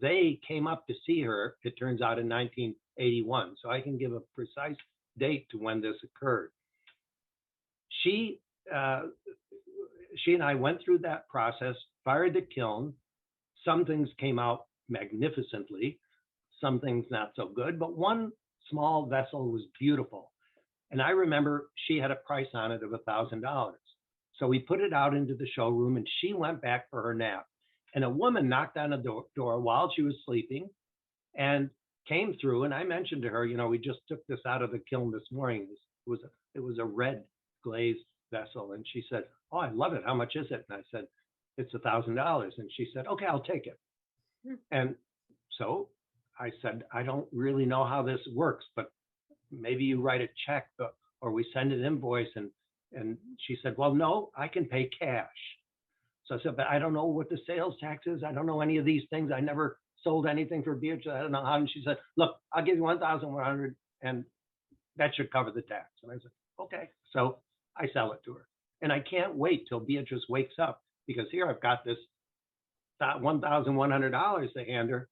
they came up to see her, it turns out, in 1981. So I can give a precise date to when this occurred. She and I went through that process, fired the kiln. Some things came out magnificently, some things not so good, but one small vessel was beautiful. And I remember she had a price on it of $1,000. So we put it out into the showroom, and she went back for her nap. And a woman knocked on the door while she was sleeping and came through. And I mentioned to her, we just took this out of the kiln this morning. It was a red glazed vessel. And she said, "Oh, I love it. How much is it?" And I said, "It's $1,000." And she said, "Okay, I'll take it." And so I said, "I don't really know how this works, but maybe you write a check or we send an invoice." And she said, "Well, no, I can pay cash." So I said, "But I don't know what the sales tax is. I don't know any of these things. I never sold anything for Beatrice. I don't know how." And she said, "Look, I'll give you 1,100 and that should cover the tax." And I said, "Okay." So I sell it to her. And I can't wait till Beatrice wakes up, because here I've got this $1,100 to hand her.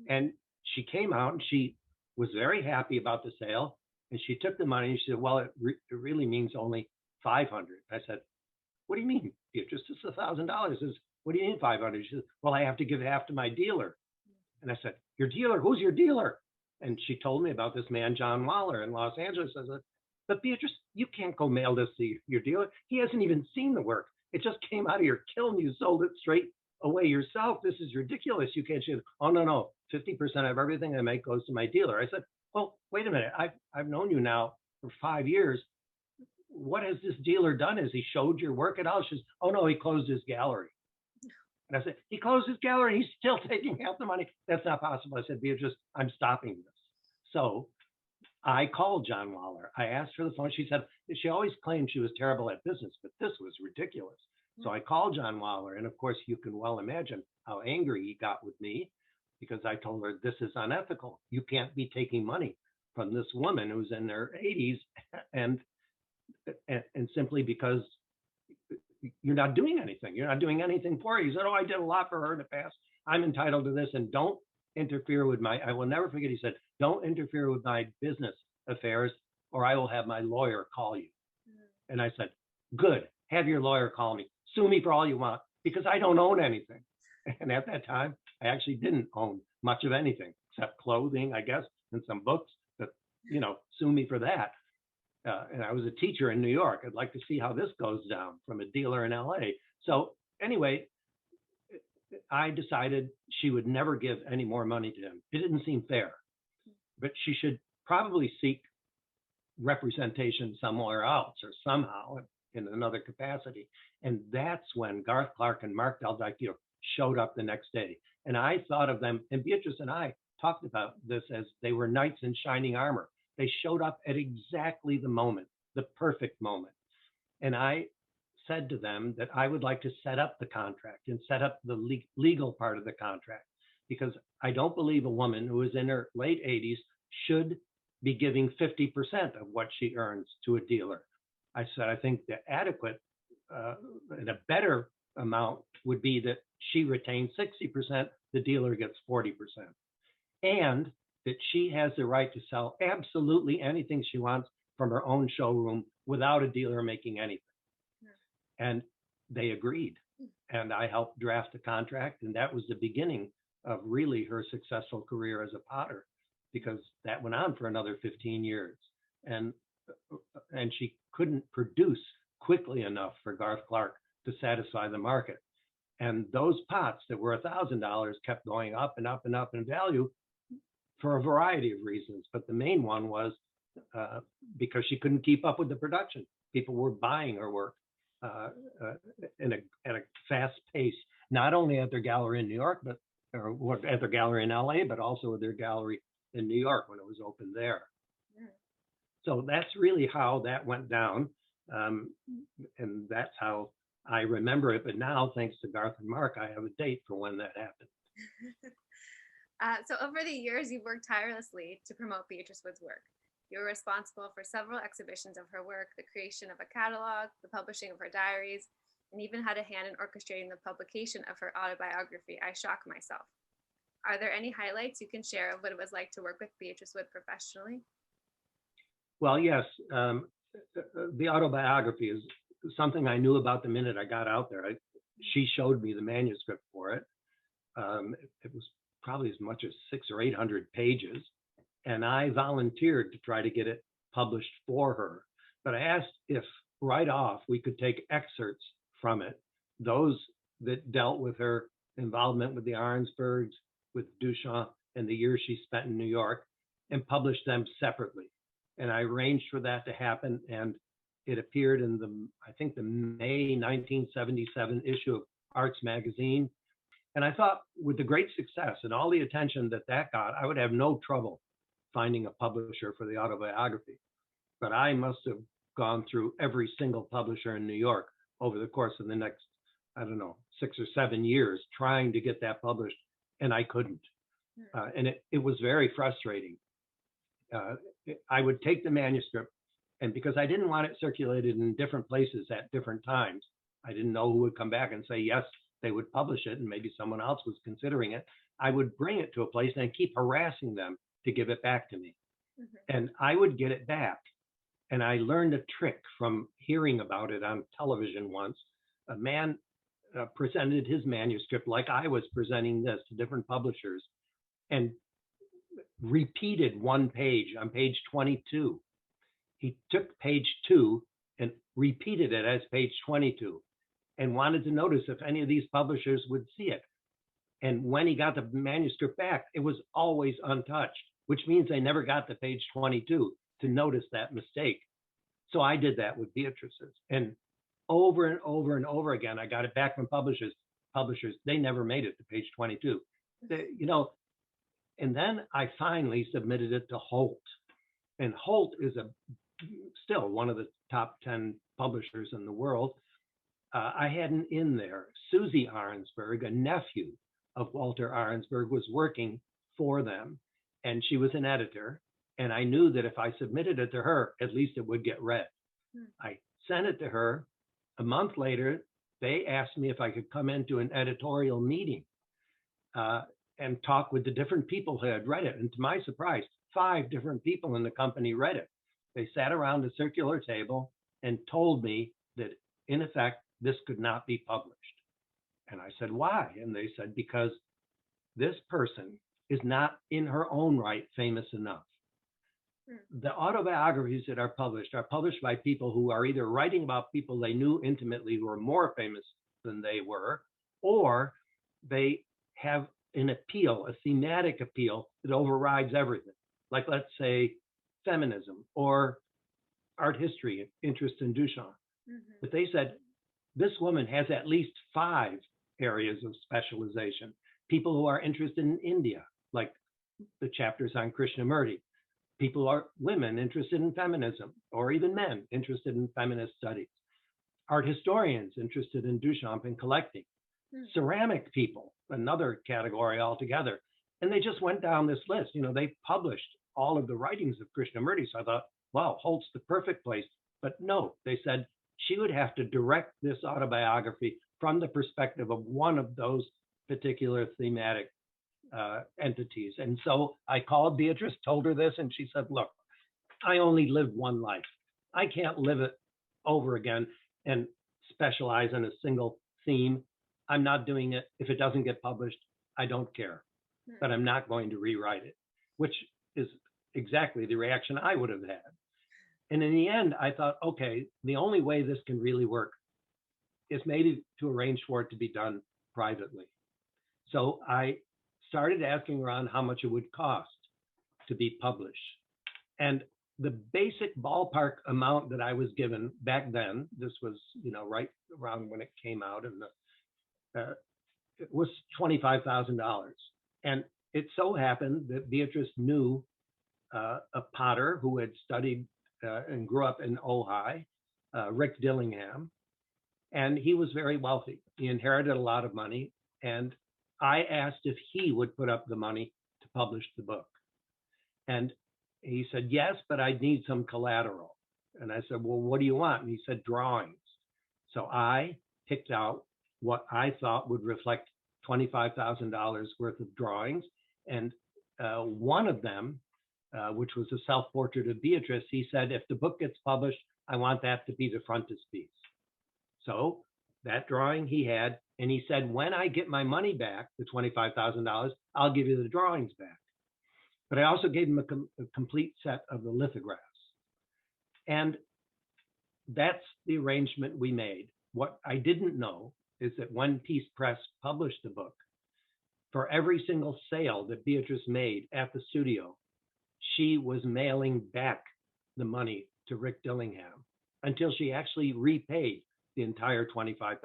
And she came out and she was very happy about the sale. And she took the money and she said, "Well, it really means only 500. I said, "What do you mean, Beatrice? This is $1,000. What do you mean 500? She said, "Well, I have to give half to my dealer." And I said, "Your dealer? Who's your dealer?" And she told me about this man, John Waller, in Los Angeles. I said, "But Beatrice, you can't go mail this to your dealer. He hasn't even seen the work. It just came out of your kiln. You sold it straight away yourself. This is ridiculous. You can't." She said, "Oh, no. 50% of everything I make goes to my dealer." I said, "Well, wait a minute. I've known you now for 5 years. What has this dealer done? Has he showed your work at all?" She says, "Oh, no, he closed his gallery." And I said, "He closed his gallery and he's still taking half the money? That's not possible." I said, "Beatrice, I'm stopping this." So I called John Waller. I asked for the phone. She said, she always claimed she was terrible at business, but this was ridiculous. So I called John Waller. And of course, you can well imagine how angry he got with me, because I told her, "This is unethical. You can't be taking money from this woman who's in her 80s and simply because you're not doing anything. You're not doing anything for her." He said, "Oh, I did a lot for her in the past. I'm entitled to this, and don't interfere with I will never forget," he said, "don't interfere with my business affairs or I will have my lawyer call you." And I said, "Good, have your lawyer call me. Sue me for all you want, because I don't own anything." And at that time, I actually didn't own much of anything except clothing, I guess, and some books, but, sue me for that. And I was a teacher in New York. I'd like to see how this goes down from a dealer in LA. So anyway, I decided she would never give any more money to him. It didn't seem fair, but she should probably seek representation somewhere else or somehow in another capacity. And that's when Garth Clark and Mark Del Vecchio showed up the next day. And I thought of them, and Beatrice and I talked about this as they were knights in shining armor. They showed up at exactly the moment, the perfect moment. And I said to them that I would like to set up the contract and set up the legal part of the contract, because I don't believe a woman who is in her late 80s should be giving 50% of what she earns to a dealer. I said, I think the adequate and a better amount would be that she retains 60%, the dealer gets 40%. And that she has the right to sell absolutely anything she wants from her own showroom without a dealer making anything. And they agreed. And I helped draft the contract. And that was the beginning of really her successful career as a potter, because that went on for another 15 years. And she couldn't produce quickly enough for Garth Clark to satisfy the market. And those pots that were $1,000 kept going up and up and up in value for a variety of reasons. But the main one was because she couldn't keep up with the production. People were buying her work at a fast pace, not only at their gallery in New York, or at their gallery in LA, but also at their gallery in New York when it was open there. So that's really how that went down. And that's how I remember it. But now, thanks to Garth and Mark, I have a date for when that happened. So over the years, you've worked tirelessly to promote Beatrice Wood's work. You were responsible for several exhibitions of her work, the creation of a catalog, the publishing of her diaries, and even had a hand in orchestrating the publication of her autobiography, I Shock Myself. Are there any highlights you can share of what it was like to work with Beatrice Wood professionally? Well, yes. The autobiography is something I knew about the minute I got out there. She showed me the manuscript for it. It was probably as much as 600 or 800 pages. And I volunteered to try to get it published for her. But I asked if right off, we could take excerpts from it, those that dealt with her involvement with the Arensbergs, with Duchamp, and the years she spent in New York, and publish them separately. And I arranged for that to happen, and it appeared in I think the May 1977 issue of Arts Magazine. And I thought with the great success and all the attention that got, I would have no trouble finding a publisher for the autobiography. But I must have gone through every single publisher in New York over the course of the next, I don't know, 6 or 7 years trying to get that published, and I couldn't. And it was very frustrating. I would take the manuscript, and because I didn't want it circulated in different places at different times, I didn't know who would come back and say, yes, they would publish it, and maybe someone else was considering it. I would bring it to a place and keep harassing them to give it back to me. And I would get it back. And I learned a trick from hearing about it on television once. A man presented his manuscript like I was presenting this to different publishers and repeated one page on page 22. He took page 2 and repeated it as page 22 and wanted to notice if any of these publishers would see it. And when he got the manuscript back, it was always untouched, which means they never got to page 22 to notice that mistake. So I did that with Beatrice's, and over and over and over again, I got it back from publishers. They never made it to page 22. And then I finally submitted it to Holt. And Holt is still one of the top 10 publishers in the world. I had an in there. Susie Arensberg, a nephew of Walter Arensberg, was working for them, and she was an editor. And I knew that if I submitted it to her, at least it would get read. I sent it to her. A month later, they asked me if I could come into an editorial meeting and talk with the different people who had read it. And to my surprise, 5 different people in the company read it. They sat around a circular table and told me that, in effect, this could not be published. And I said, why? And they said, because this person is not in her own right famous enough. The autobiographies that are published by people who are either writing about people they knew intimately who are more famous than they were, or they have an appeal, a thematic appeal that overrides everything. Like, let's say, feminism or art history, interest in Duchamp. But they said, this woman has at least 5 areas of specialization. People who are interested in India, like the chapters on Krishnamurti. People are women interested in feminism, or even men interested in feminist studies. Art historians interested in Duchamp and collecting. Ceramic people, another category altogether. And they just went down this list. They published all of the writings of Krishnamurti. So I thought, wow, Holt's the perfect place. But no, they said she would have to direct this autobiography from the perspective of one of those particular thematic entities. And so I called Beatrice, told her this, and she said, look, I only live one life. I can't live it over again and specialize in a single theme. I'm not doing it. If it doesn't get published, I don't care, but I'm not going to rewrite it, which is exactly the reaction I would have had. And in the end, I thought, okay, the only way this can really work is maybe to arrange for it to be done privately. So I started asking around how much it would cost to be published. And the basic ballpark amount that I was given back then, this was, right around when it came out, and it was $25,000. And it so happened that Beatrice knew a potter who had studied and grew up in Ojai, Rick Dillingham, and he was very wealthy. He inherited a lot of money, and I asked if he would put up the money to publish the book. And he said, yes, but I need some collateral. And I said, well, what do you want? And he said, drawings. So I picked out what I thought would reflect $25,000 worth of drawings. And one of them, which was a self-portrait of Beatrice, he said, if the book gets published, I want that to be the frontispiece. So that drawing he had, and he said, when I get my money back, the $25,000, I'll give you the drawings back. But I also gave him a complete set of the lithographs. And that's the arrangement we made. What I didn't know is that when Peace Press published the book, for every single sale that Beatrice made at the studio, she was mailing back the money to Rick Dillingham until she actually repaid the entire $25,000.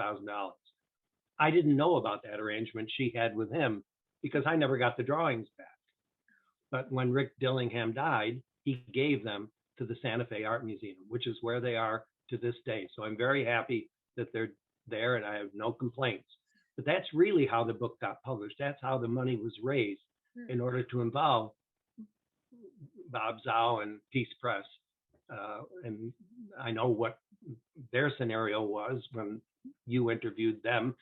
I didn't know about that arrangement she had with him because I never got the drawings back. But when Rick Dillingham died, he gave them to the Santa Fe Art Museum, which is where they are to this day. So I'm very happy that they're there and I have no complaints. But that's really how the book got published. That's how the money was raised in order to involve Bob Zhao and Peace Press. And I know what their scenario was when you interviewed them,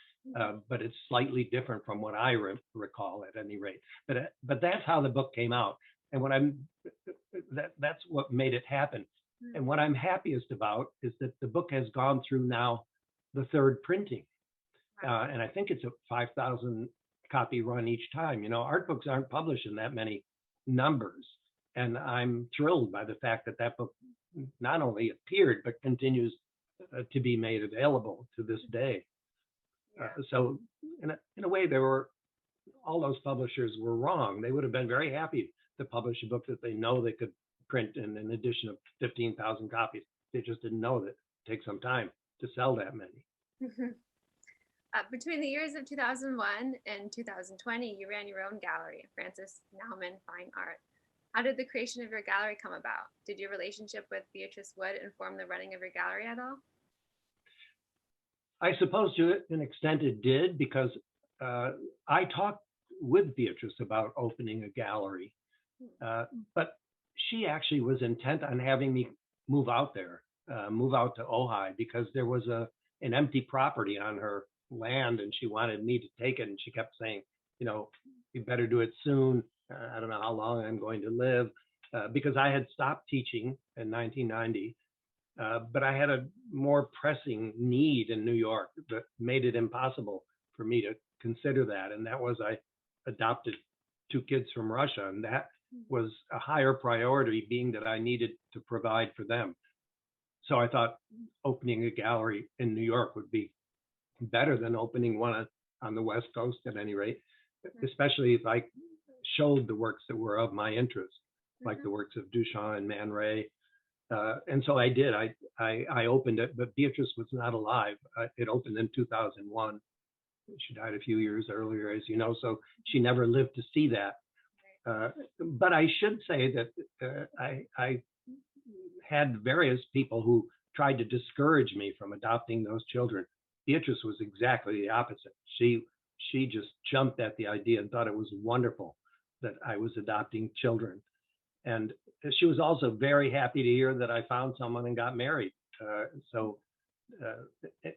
but it's slightly different from what I recall at any rate. But that's how the book came out. And that's what made it happen. And what I'm happiest about is that the book has gone through now the third printing. And I think it's a 5,000 copy run each time. You know, art books aren't published in that many numbers. And I'm thrilled by the fact that that book not only appeared, but continues to be made available to this day. So in a way, all those publishers were wrong. They would have been very happy to publish a book that they know they could print in an edition of 15,000 copies. They just didn't know that it takes some time to sell that many. Between the years of 2001 and 2020, you ran your own gallery, Francis Naumann Fine Art. How did the creation of your gallery come about? Did your relationship with Beatrice Wood inform the running of your gallery at all? I suppose to an extent it did, because I talked with Beatrice about opening a gallery, but she actually was intent on having me move out there, move out to Ojai, because there was an empty property on her land and she wanted me to take it. And she kept saying, you know, you better do it soon. I don't know how long I'm going to live, because I had stopped teaching in 1990, but I had a more pressing need in New York that made it impossible for me to consider that. And that was, I adopted 2 kids from Russia, and that was a higher priority, being that I needed to provide for them. So I thought opening a gallery in New York would be better than opening one on the West Coast at any rate, especially if I showed the works that were of my interest, like the works of Duchamp and Man Ray. And so I did. I opened it, but Beatrice was not alive. It opened in 2001. She died a few years earlier, as you know, so she never lived to see that. But I should say that I had various people who tried to discourage me from adopting those children. Beatrice was exactly the opposite. She just jumped at the idea and thought it was wonderful that I was adopting children. And she was also very happy to hear that I found someone and got married.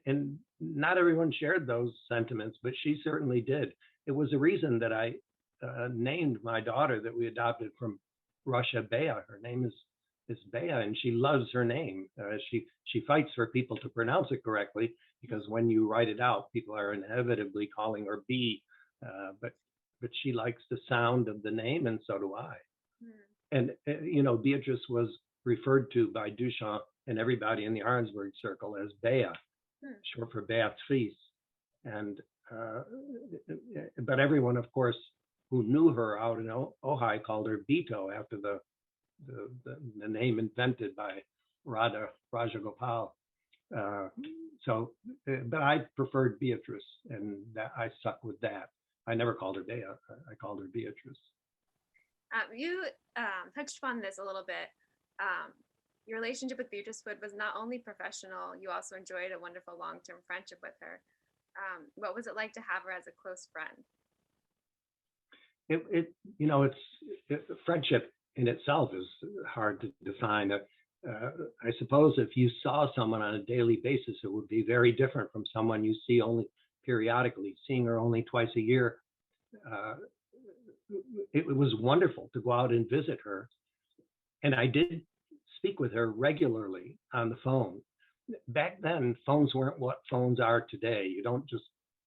And not everyone shared those sentiments, but she certainly did. It was a reason that I named my daughter that we adopted from Russia, Bea. Her name is Bea, and she loves her name. She fights for people to pronounce it correctly, because when you write it out, people are inevitably calling her B. But she likes the sound of the name, and so do I. And you know, Beatrice was referred to by Duchamp and everybody in the Arensberg circle as Bea, short for Beatrice. And but everyone, of course, who knew her out in Ojai called her Beto, after the name invented by Rajagopal. But I preferred Beatrice, and I stuck with that. I never called her Bea. I called her Beatrice. You touched upon this a little bit. Your relationship with Beatrice Wood was not only professional, you also enjoyed a wonderful long-term friendship with her. What was it like to have her as a close friend? Friendship in itself is hard to define. I suppose if you saw someone on a daily basis, it would be very different from someone you see only periodically. Seeing her only twice a year, it was wonderful to go out and visit her. And I did speak with her regularly on the phone. Back then, phones weren't what phones are today. You don't just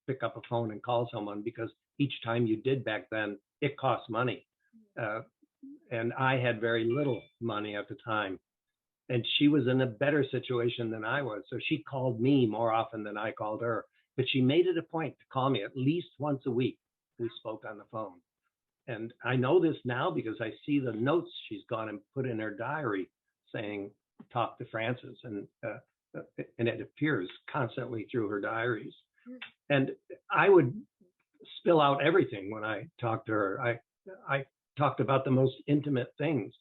pick up a phone and call someone, because each time you did back then, it cost money. And I had very little money at the time. And she was in a better situation than I was. So she called me more often than I called her. But she made it a point to call me at least once a week. We spoke on the phone. And I know this now because I see the notes she's gone and put in her diary saying, talk to Frances. And it appears constantly through her diaries. And I would spill out everything when I talked to her. I talked about the most intimate things,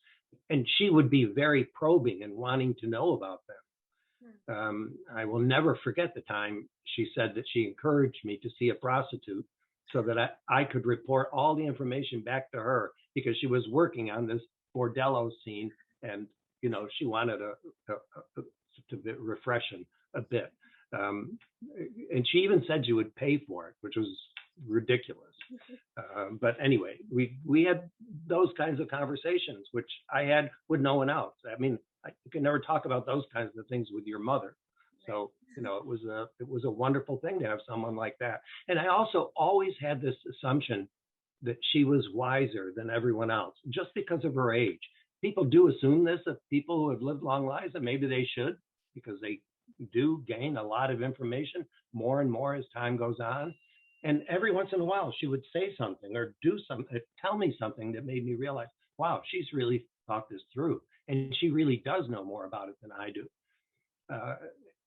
and she would be very probing and wanting to know about them. I will never forget the time she said that she encouraged me to see a prostitute so that I could report all the information back to her, because she was working on this bordello scene, and she wanted to refresh a bit. And she even said she would pay for it, which was ridiculous. But anyway, we had those kinds of conversations, which I had with no one else. I mean, you can never talk about those kinds of things with your mother. So, it was a wonderful thing to have someone like that. And I also always had this assumption that she was wiser than everyone else, just because of her age. People do assume this of people who have lived long lives, and maybe they should, because they do gain a lot of information more and more as time goes on. And every once in a while, she would say something or do something, tell me something that made me realize, wow, she's really thought this through. And she really does know more about it than I do.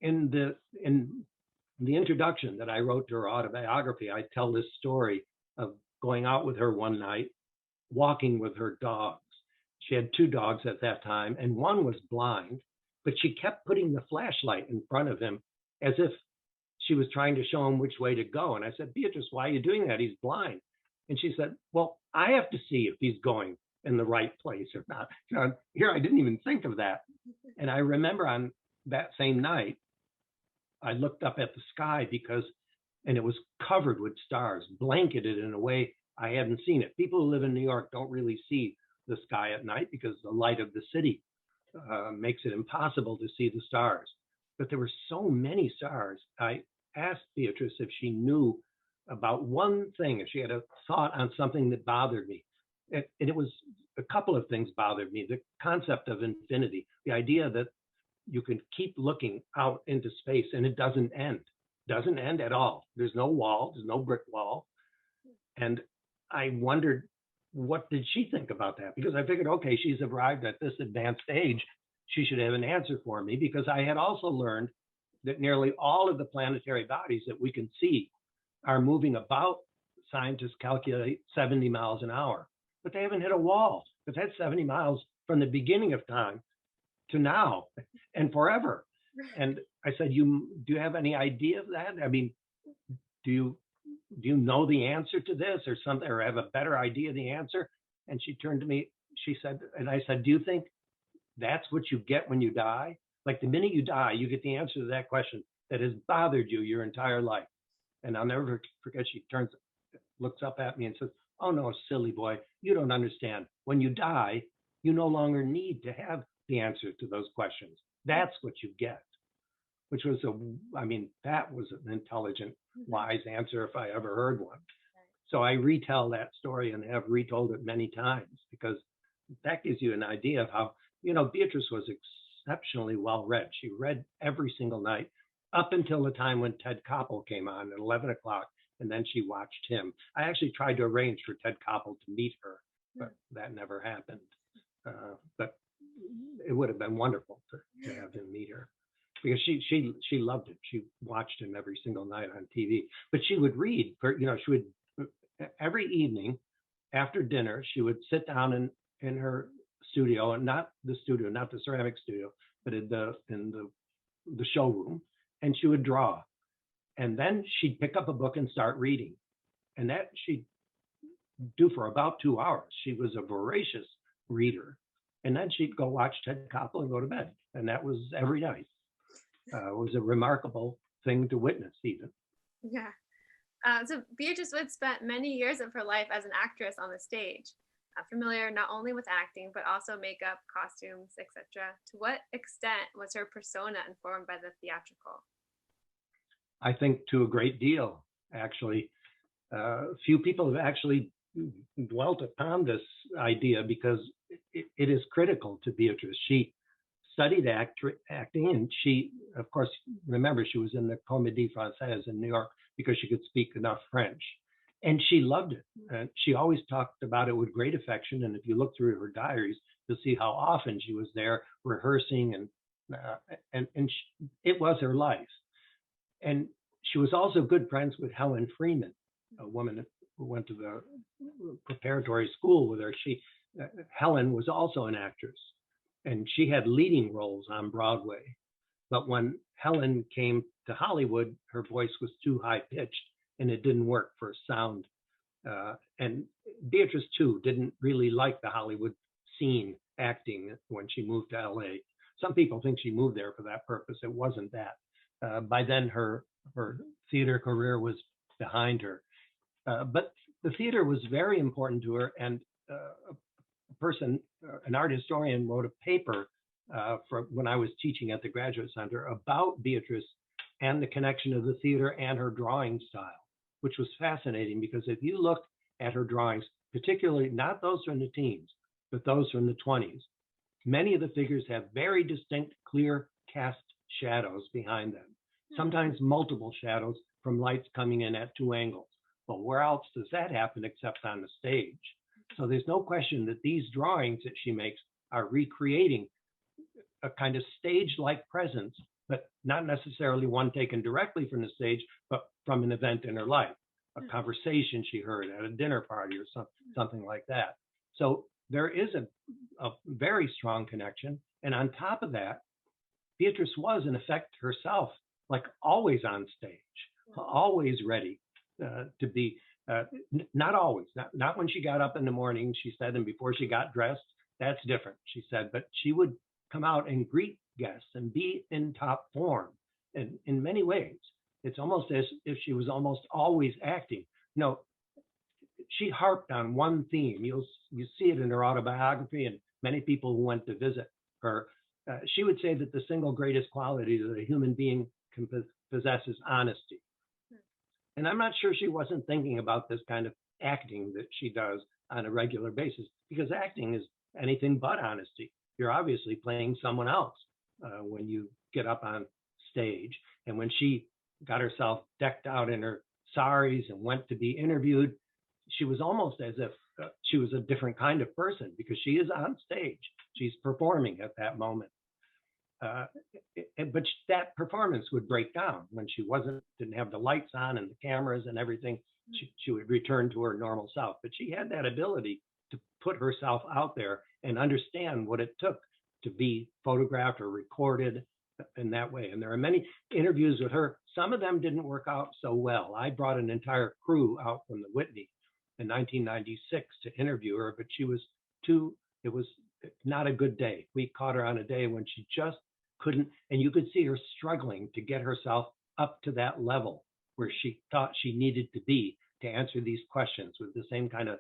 In the introduction that I wrote to her autobiography, I tell this story of going out with her one night, walking with her dogs. She had 2 dogs at that time, and one was blind, but she kept putting the flashlight in front of him as if she was trying to show him which way to go. And I said, Beatrice, why are you doing that? He's blind. And she said, well, I have to see if he's going in the right place or not. Here, I didn't even think of that. And I remember on that same night, I looked up at the sky and it was covered with stars, blanketed in a way I hadn't seen it. People who live in New York don't really see the sky at night because the light of the city makes it impossible to see the stars. But there were so many stars. I asked Beatrice if she knew about one thing, if she had a thought on something that bothered me. And it was a couple of things bothered me. The concept of infinity, the idea that you can keep looking out into space and it doesn't end at all. There's no wall, there's no brick wall. And I wondered, what did she think about that? Because I figured, okay, she's arrived at this advanced age, she should have an answer for me, because I had also learned that nearly all of the planetary bodies that we can see are moving about, scientists calculate, 70 miles an hour, but they haven't hit a wall. But that's 70 miles from the beginning of time to now and forever. And I said, do you have any idea of that? I mean, do you know the answer to this or something, or have a better idea of the answer? And she turned to me, she said, and I said, do you think that's what you get when you die? Like the minute you die, you get the answer to that question that has bothered you your entire life. And I'll never forget, she looks up at me and says, oh no, silly boy, you don't understand. When you die, you no longer need to have the answer to those questions. That's what you get. Which was that was an intelligent, wise answer if I ever heard one. So I retell that story and have retold it many times, because that gives you an idea of how, Beatrice was exceptionally well read. She read every single night up until the time when Ted Koppel came on at 11 o'clock, and then she watched him. I actually tried to arrange for Ted Koppel to meet her, but that never happened. But it would have been wonderful to have him meet her, because she loved it. She watched him every single night on TV. But she would read she would every evening after dinner. She would sit down in her studio, and not the ceramic studio, but in the showroom, and she would draw. And then she'd pick up a book and start reading, and that she'd do for about 2 hours. She was a voracious reader. And then she'd go watch Ted Koppel and go to bed. And that was every night. It was a remarkable thing to witness, even. Yeah. So Beatrice Wood spent many years of her life as an actress on the stage, familiar not only with acting, but also makeup, costumes, etc. To what extent was her persona informed by the theatrical? I think to a great deal, actually. Few people have actually dwelt upon this idea, because it is critical to Beatrice. She studied acting, and she, of course, remember, she was in the Comédie Française in New York because she could speak enough French. And she loved it. And she always talked about it with great affection. And if you look through her diaries, you'll see how often she was there rehearsing, it was her life. And she was also good friends with Helen Freeman, a woman who went to the preparatory school with her. Helen was also an actress, and she had leading roles on Broadway. But when Helen came to Hollywood, her voice was too high pitched, and it didn't work for sound. And Beatrice, too, didn't really like the Hollywood scene acting when she moved to LA. Some people think she moved there for that purpose. It wasn't that. By then, her theater career was behind her. But the theater was very important to her. And an art historian, wrote a paper for when I was teaching at the Graduate Center about Beatrice and the connection of the theater and her drawing style, which was fascinating because if you look at her drawings, particularly not those from the teens, but those from the 20s, many of the figures have very distinct, clear cast shadows behind them, sometimes multiple shadows from lights coming in at two angles. Well, where else does that happen except on the stage? So there's no question that these drawings that she makes are recreating a kind of stage-like presence, but not necessarily one taken directly from the stage, but from an event in her life, a conversation she heard at a dinner party or something like that. So there is a very strong connection. And on top of that, Beatrice was, in effect, herself, like always on stage, always ready to be, not always, not when she got up in the morning, she said, and before she got dressed, that's different, she said, but she would come out and greet guests and be in top form. And in many ways, it's almost as if she was almost always acting. No, she harped on one theme. You see it in her autobiography, and many people who went to visit her. She would say that the single greatest quality that a human being can possess is honesty. And I'm not sure she wasn't thinking about this kind of acting that she does on a regular basis, because acting is anything but honesty. You're obviously playing someone else when you get up on stage. And when she got herself decked out in her saris and went to be interviewed, she was almost as if she was a different kind of person, because she is on stage. She's performing at that moment. But that performance would break down when she didn't have the lights on and the cameras and everything. She would return to her normal self. But she had that ability to put herself out there and understand what it took to be photographed or recorded in that way. And there are many interviews with her. Some of them didn't work out so well. I brought an entire crew out from the Whitney in 1996 to interview her, but it was not a good day. We caught her on a day when she just couldn't, and you could see her struggling to get herself up to that level where she thought she needed to be to answer these questions with the same kind of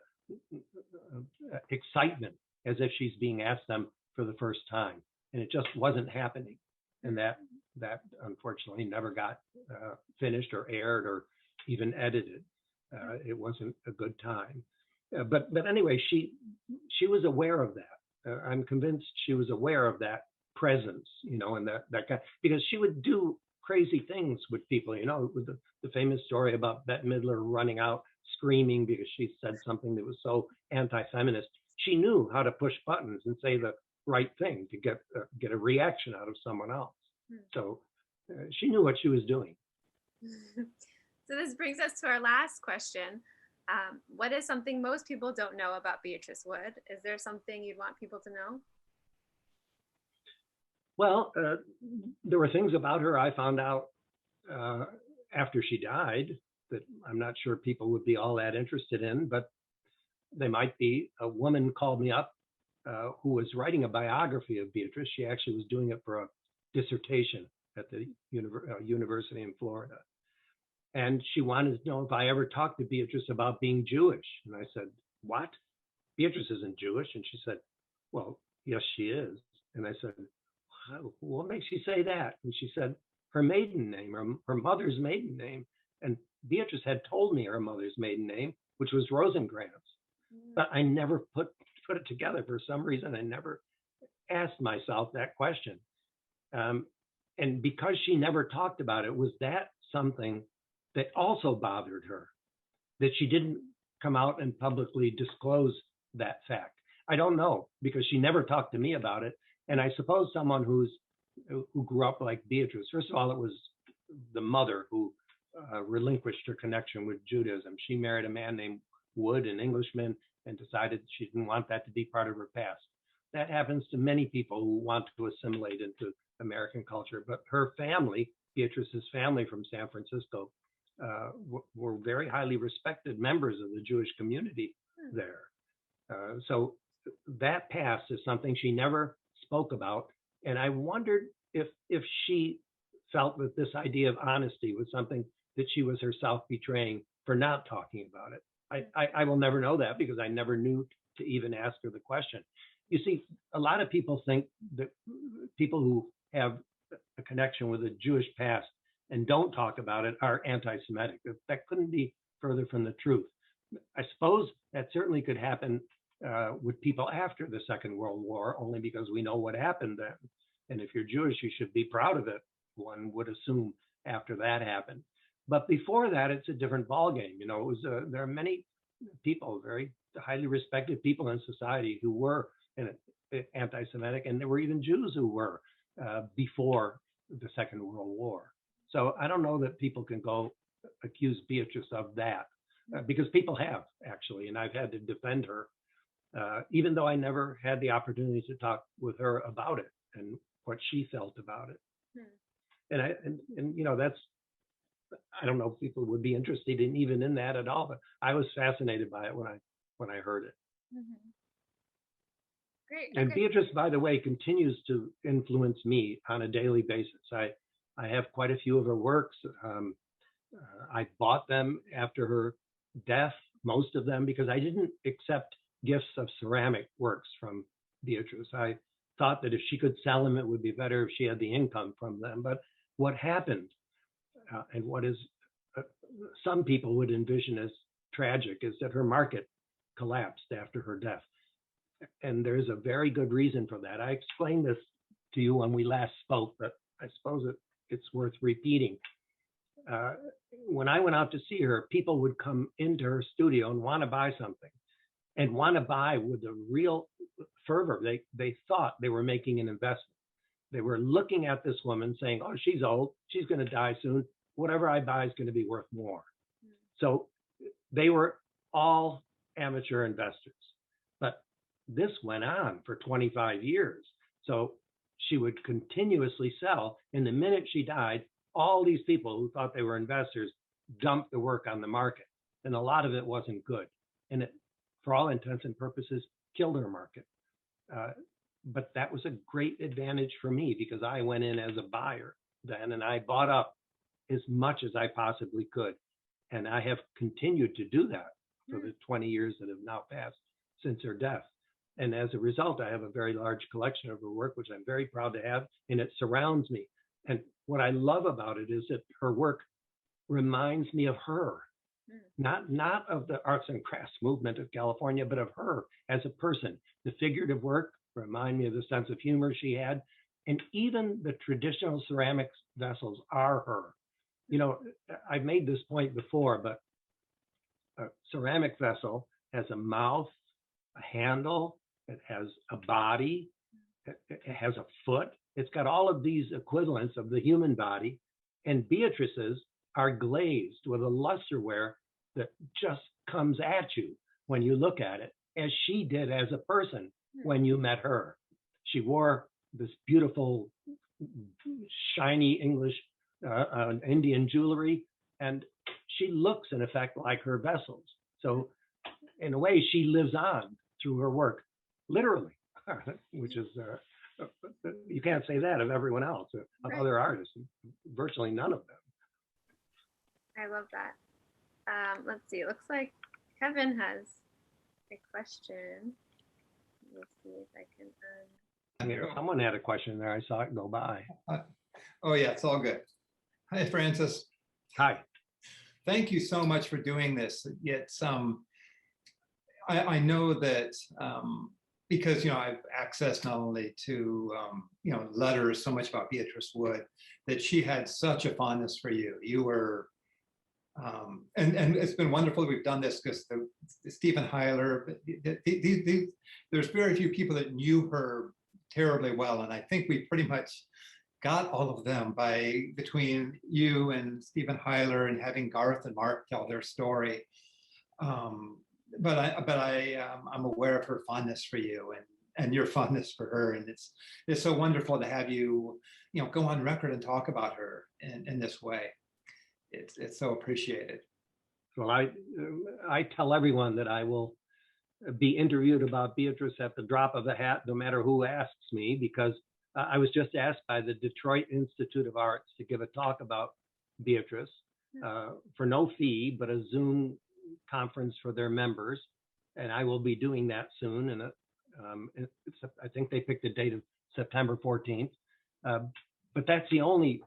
excitement as if she's being asked them for the first time. And it just wasn't happening. And that unfortunately never got finished or aired or even edited. It wasn't a good time. But anyway, she was aware of that. I'm convinced she was aware of that presence, and that kind, because she would do crazy things with people, with the famous story about Bette Midler running out screaming because she said something that was so anti-feminist. She knew how to push buttons and say the right thing to get a reaction out of someone else. So she knew what she was doing. So this brings us to our last question. What is something most people don't know about Beatrice Wood? Is there something you'd want people to know? Well, there were things about her I found out after she died that I'm not sure people would be all that interested in, but they might be. A woman called me up who was writing a biography of Beatrice. She actually was doing it for a dissertation at the university in Florida. And she wanted to know if I ever talked to Beatrice about being Jewish. And I said, what? Beatrice isn't Jewish. And she said, well, yes, she is. And I said, what makes you say that? And she said, her maiden name, her mother's maiden name. And Beatrice had told me her mother's maiden name, which was Rosenkrantz. But I never put it together. For some reason, I never asked myself that question. And because she never talked about it, was that something that also bothered her, that she didn't come out and publicly disclose that fact? I don't know, because she never talked to me about it. And I suppose someone who grew up like Beatrice, first of all, it was the mother who relinquished her connection with Judaism. She married a man named Wood, an Englishman, and decided she didn't want that to be part of her past. That happens to many people who want to assimilate into American culture. But her family, Beatrice's family from San Francisco, were very highly respected members of the Jewish community there. So that past is something she never spoke about. And I wondered if she felt that this idea of honesty was something that she was herself betraying for not talking about it. I will never know that, because I never knew to even ask her the question. You see, a lot of people think that people who have a connection with a Jewish past and don't talk about it are anti-Semitic. That couldn't be further from the truth. I suppose that certainly could happen with people after the Second World War, only because we know what happened then. And if you're Jewish, you should be proud of it, one would assume, after that happened. But before that, it's a different ballgame. You know, it was there are many people, very highly respected people in society, who were anti-Semitic, and there were even Jews who were before the Second World War. So I don't know that people can go accuse Beatrice of that, because people have, actually, and I've had to defend her, even though I never had the opportunity to talk with her about it and what she felt about it. And you know, that's, I don't know if people would be interested in even in that at all, but I was fascinated by it when I heard it. Great. And Okay. Beatrice, by the way, continues to influence me on a daily basis. I have quite a few of her works. I bought them after her death, most of them, because I didn't accept gifts of ceramic works from Beatrice. I thought that if she could sell them, it would be better if she had the income from them. But what happened, and what is some people would envision as tragic, is that her market collapsed after her death. And there's a very good reason for that. I explained this to you when we last spoke, but I suppose it's worth repeating. When I went out to see her, people would come into her studio and want to buy something, and want to buy with a real fervor. They thought they were making an investment. They were looking at this woman saying, oh, she's old, she's going to die soon. Whatever I buy is going to be worth more. So they were all amateur investors. But this went on for 25 years. So she would continuously sell. And the minute she died, all these people who thought they were investors dumped the work on the market. And a lot of it wasn't good. And it, for all intents and purposes, killed her market. But that was a great advantage for me, because I went in as a buyer then, and I bought up as much as I possibly could. And I have continued to do that for the 20 years that have now passed since her death. And as a result, I have a very large collection of her work, which I'm very proud to have, and it surrounds me. And what I love about it is that her work reminds me of her, not of the arts and crafts movement of California, but of her as a person. The figurative work remind me of the sense of humor she had. And even the traditional ceramics vessels are her. You know, I've made this point before, but a ceramic vessel has a mouth, a handle, it has a body, it has a foot. It's got all of these equivalents of the human body. And Beatrice's are glazed with a lusterware that just comes at you when you look at it, as she did as a person when you met her. She wore this beautiful, shiny English Indian jewelry, and she looks, in effect, like her vessels. So in a way, she lives on through her work, literally, which is, you can't say that of everyone else, of other artists, virtually none of them. I love that. Let's see, it looks like Kevin has a question. Let's see if I can. Someone had a question there. I saw it go by. Oh yeah, it's all good. Hi, Francis. Hi. Thank you so much for doing this. It's I know that because, I've accessed not only to, letters, so much about Beatrice Wood, that she had such a fondness for you. You were, and it's been wonderful that we've done this because the Stephen Heiler, there's very few people that knew her terribly well. And I think we pretty much got all of them between you and Stephen Heiler and having Garth and Mark tell their story. But I'm aware of her fondness for you and your fondness for her. And it's so wonderful to have you, go on record and talk about her in this way. It's so appreciated. Well, I tell everyone that I will be interviewed about Beatrice at the drop of a hat, no matter who asks me, because I was just asked by the Detroit Institute of Arts to give a talk about Beatrice for no fee, but a Zoom conference for their members. And I will be doing that soon. And I think they picked a date of September 14th. But that's the only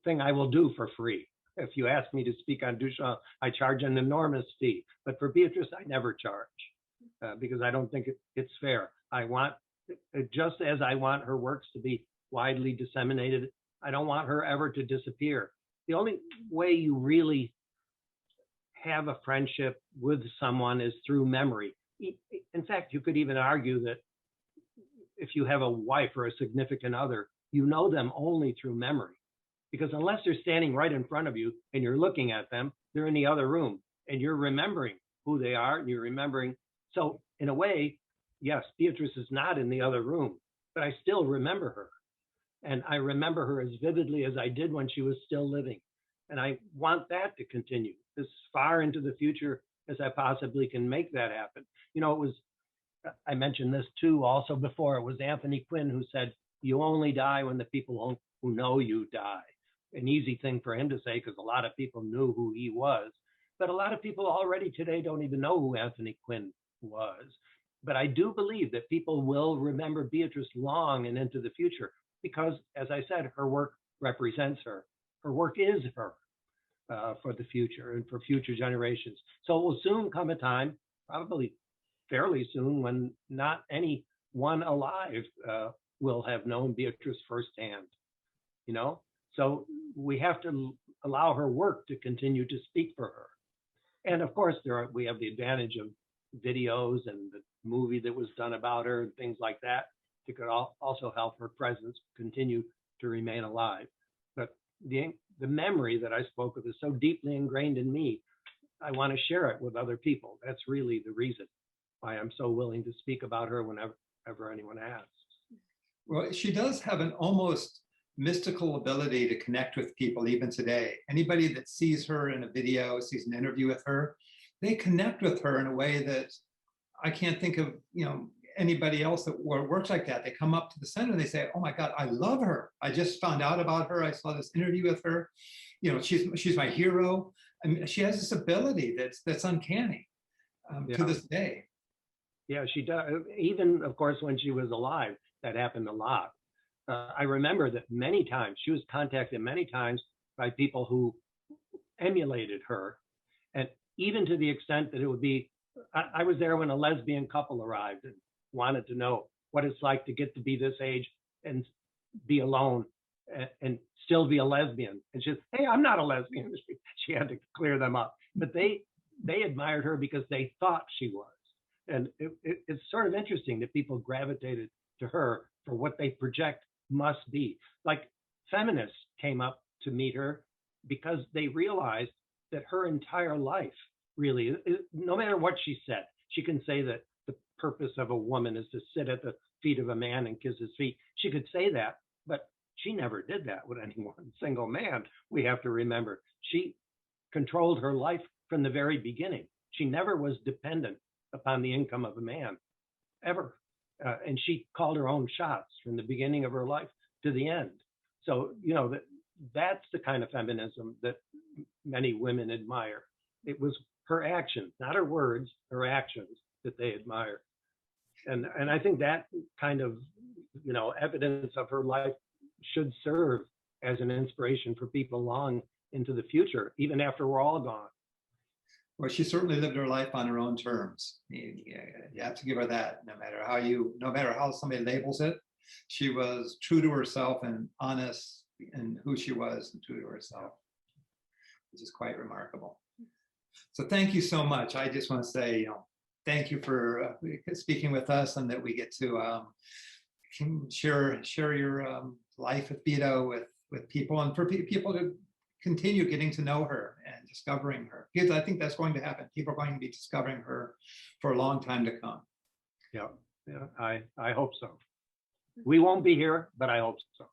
thing I will do for free. If you ask me to speak on Duchamp, I charge an enormous fee. But for Beatrice, I never charge because I don't think it's fair. I want, just as I want her works to be widely disseminated, I don't want her ever to disappear. The only way you really have a friendship with someone is through memory. In fact, you could even argue that if you have a wife or a significant other, you know them only through memory. Because unless they're standing right in front of you and you're looking at them, they're in the other room and you're remembering who they are and you're remembering. So in a way, yes, Beatrice is not in the other room, but I still remember her. And I remember her as vividly as I did when she was still living. And I want that to continue as far into the future as I possibly can make that happen. I mentioned this too also before, it was Anthony Quinn who said, you only die when the people who know you die. An easy thing for him to say because a lot of people knew who he was, but a lot of people already today don't even know who Anthony Quinn was. But I do believe that people will remember Beatrice long and into the future because, as I said, her work represents her. Her work is her for the future and for future generations. So it will soon come a time, probably fairly soon, when not anyone alive will have known Beatrice firsthand, So we have to allow her work to continue to speak for her. And of course, we have the advantage of videos and the movie that was done about her and things like that. It could also help her presence continue to remain alive. But the memory that I spoke of is so deeply ingrained in me, I want to share it with other people. That's really the reason why I'm so willing to speak about her whenever anyone asks. Well, she does have an almost mystical ability to connect with people even today. Anybody that sees her in a video, sees an interview with her, they connect with her in a way that I can't think of, anybody else that works like that. They come up to the center and they say, oh my God, I love her. I just found out about her. I saw this interview with her. She's my hero. I mean, she has this ability that's uncanny to this day. Yeah, she does. Even, of course, when she was alive, that happened a lot. I remember that many times, she was contacted many times by people who emulated her. And even to the extent that it would be, I was there when a lesbian couple arrived and wanted to know what it's like to get to be this age and be alone and still be a lesbian. And she said, hey, I'm not a lesbian. She had to clear them up. But they admired her because they thought she was. And it's sort of interesting that people gravitated to her for what they project must be. Like feminists came up to meet her because they realized that her entire life really, no matter what she said, she can say that the purpose of a woman is to sit at the feet of a man and kiss his feet. She could say that, but she never did that with any one single man. We have to remember, she controlled her life from the very beginning. She never was dependent upon the income of a man, ever. And she called her own shots from the beginning of her life to the end. So, that's the kind of feminism that many women admire. It was her actions, not her words, her actions that they admire. And I think that kind of, evidence of her life should serve as an inspiration for people long into the future, even after we're all gone. Well, she certainly lived her life on her own terms. You have to give her that. No matter how somebody labels it, she was true to herself and honest in who she was and true to herself, which is quite remarkable. So thank you so much. I just want to say, thank you for speaking with us, and that we get to share your life with Beto with people, and for people to continue getting to know her and discovering her, because I think that's going to happen. People are going to be discovering her for a long time to come. Yeah, I hope so. We won't be here, but I hope so.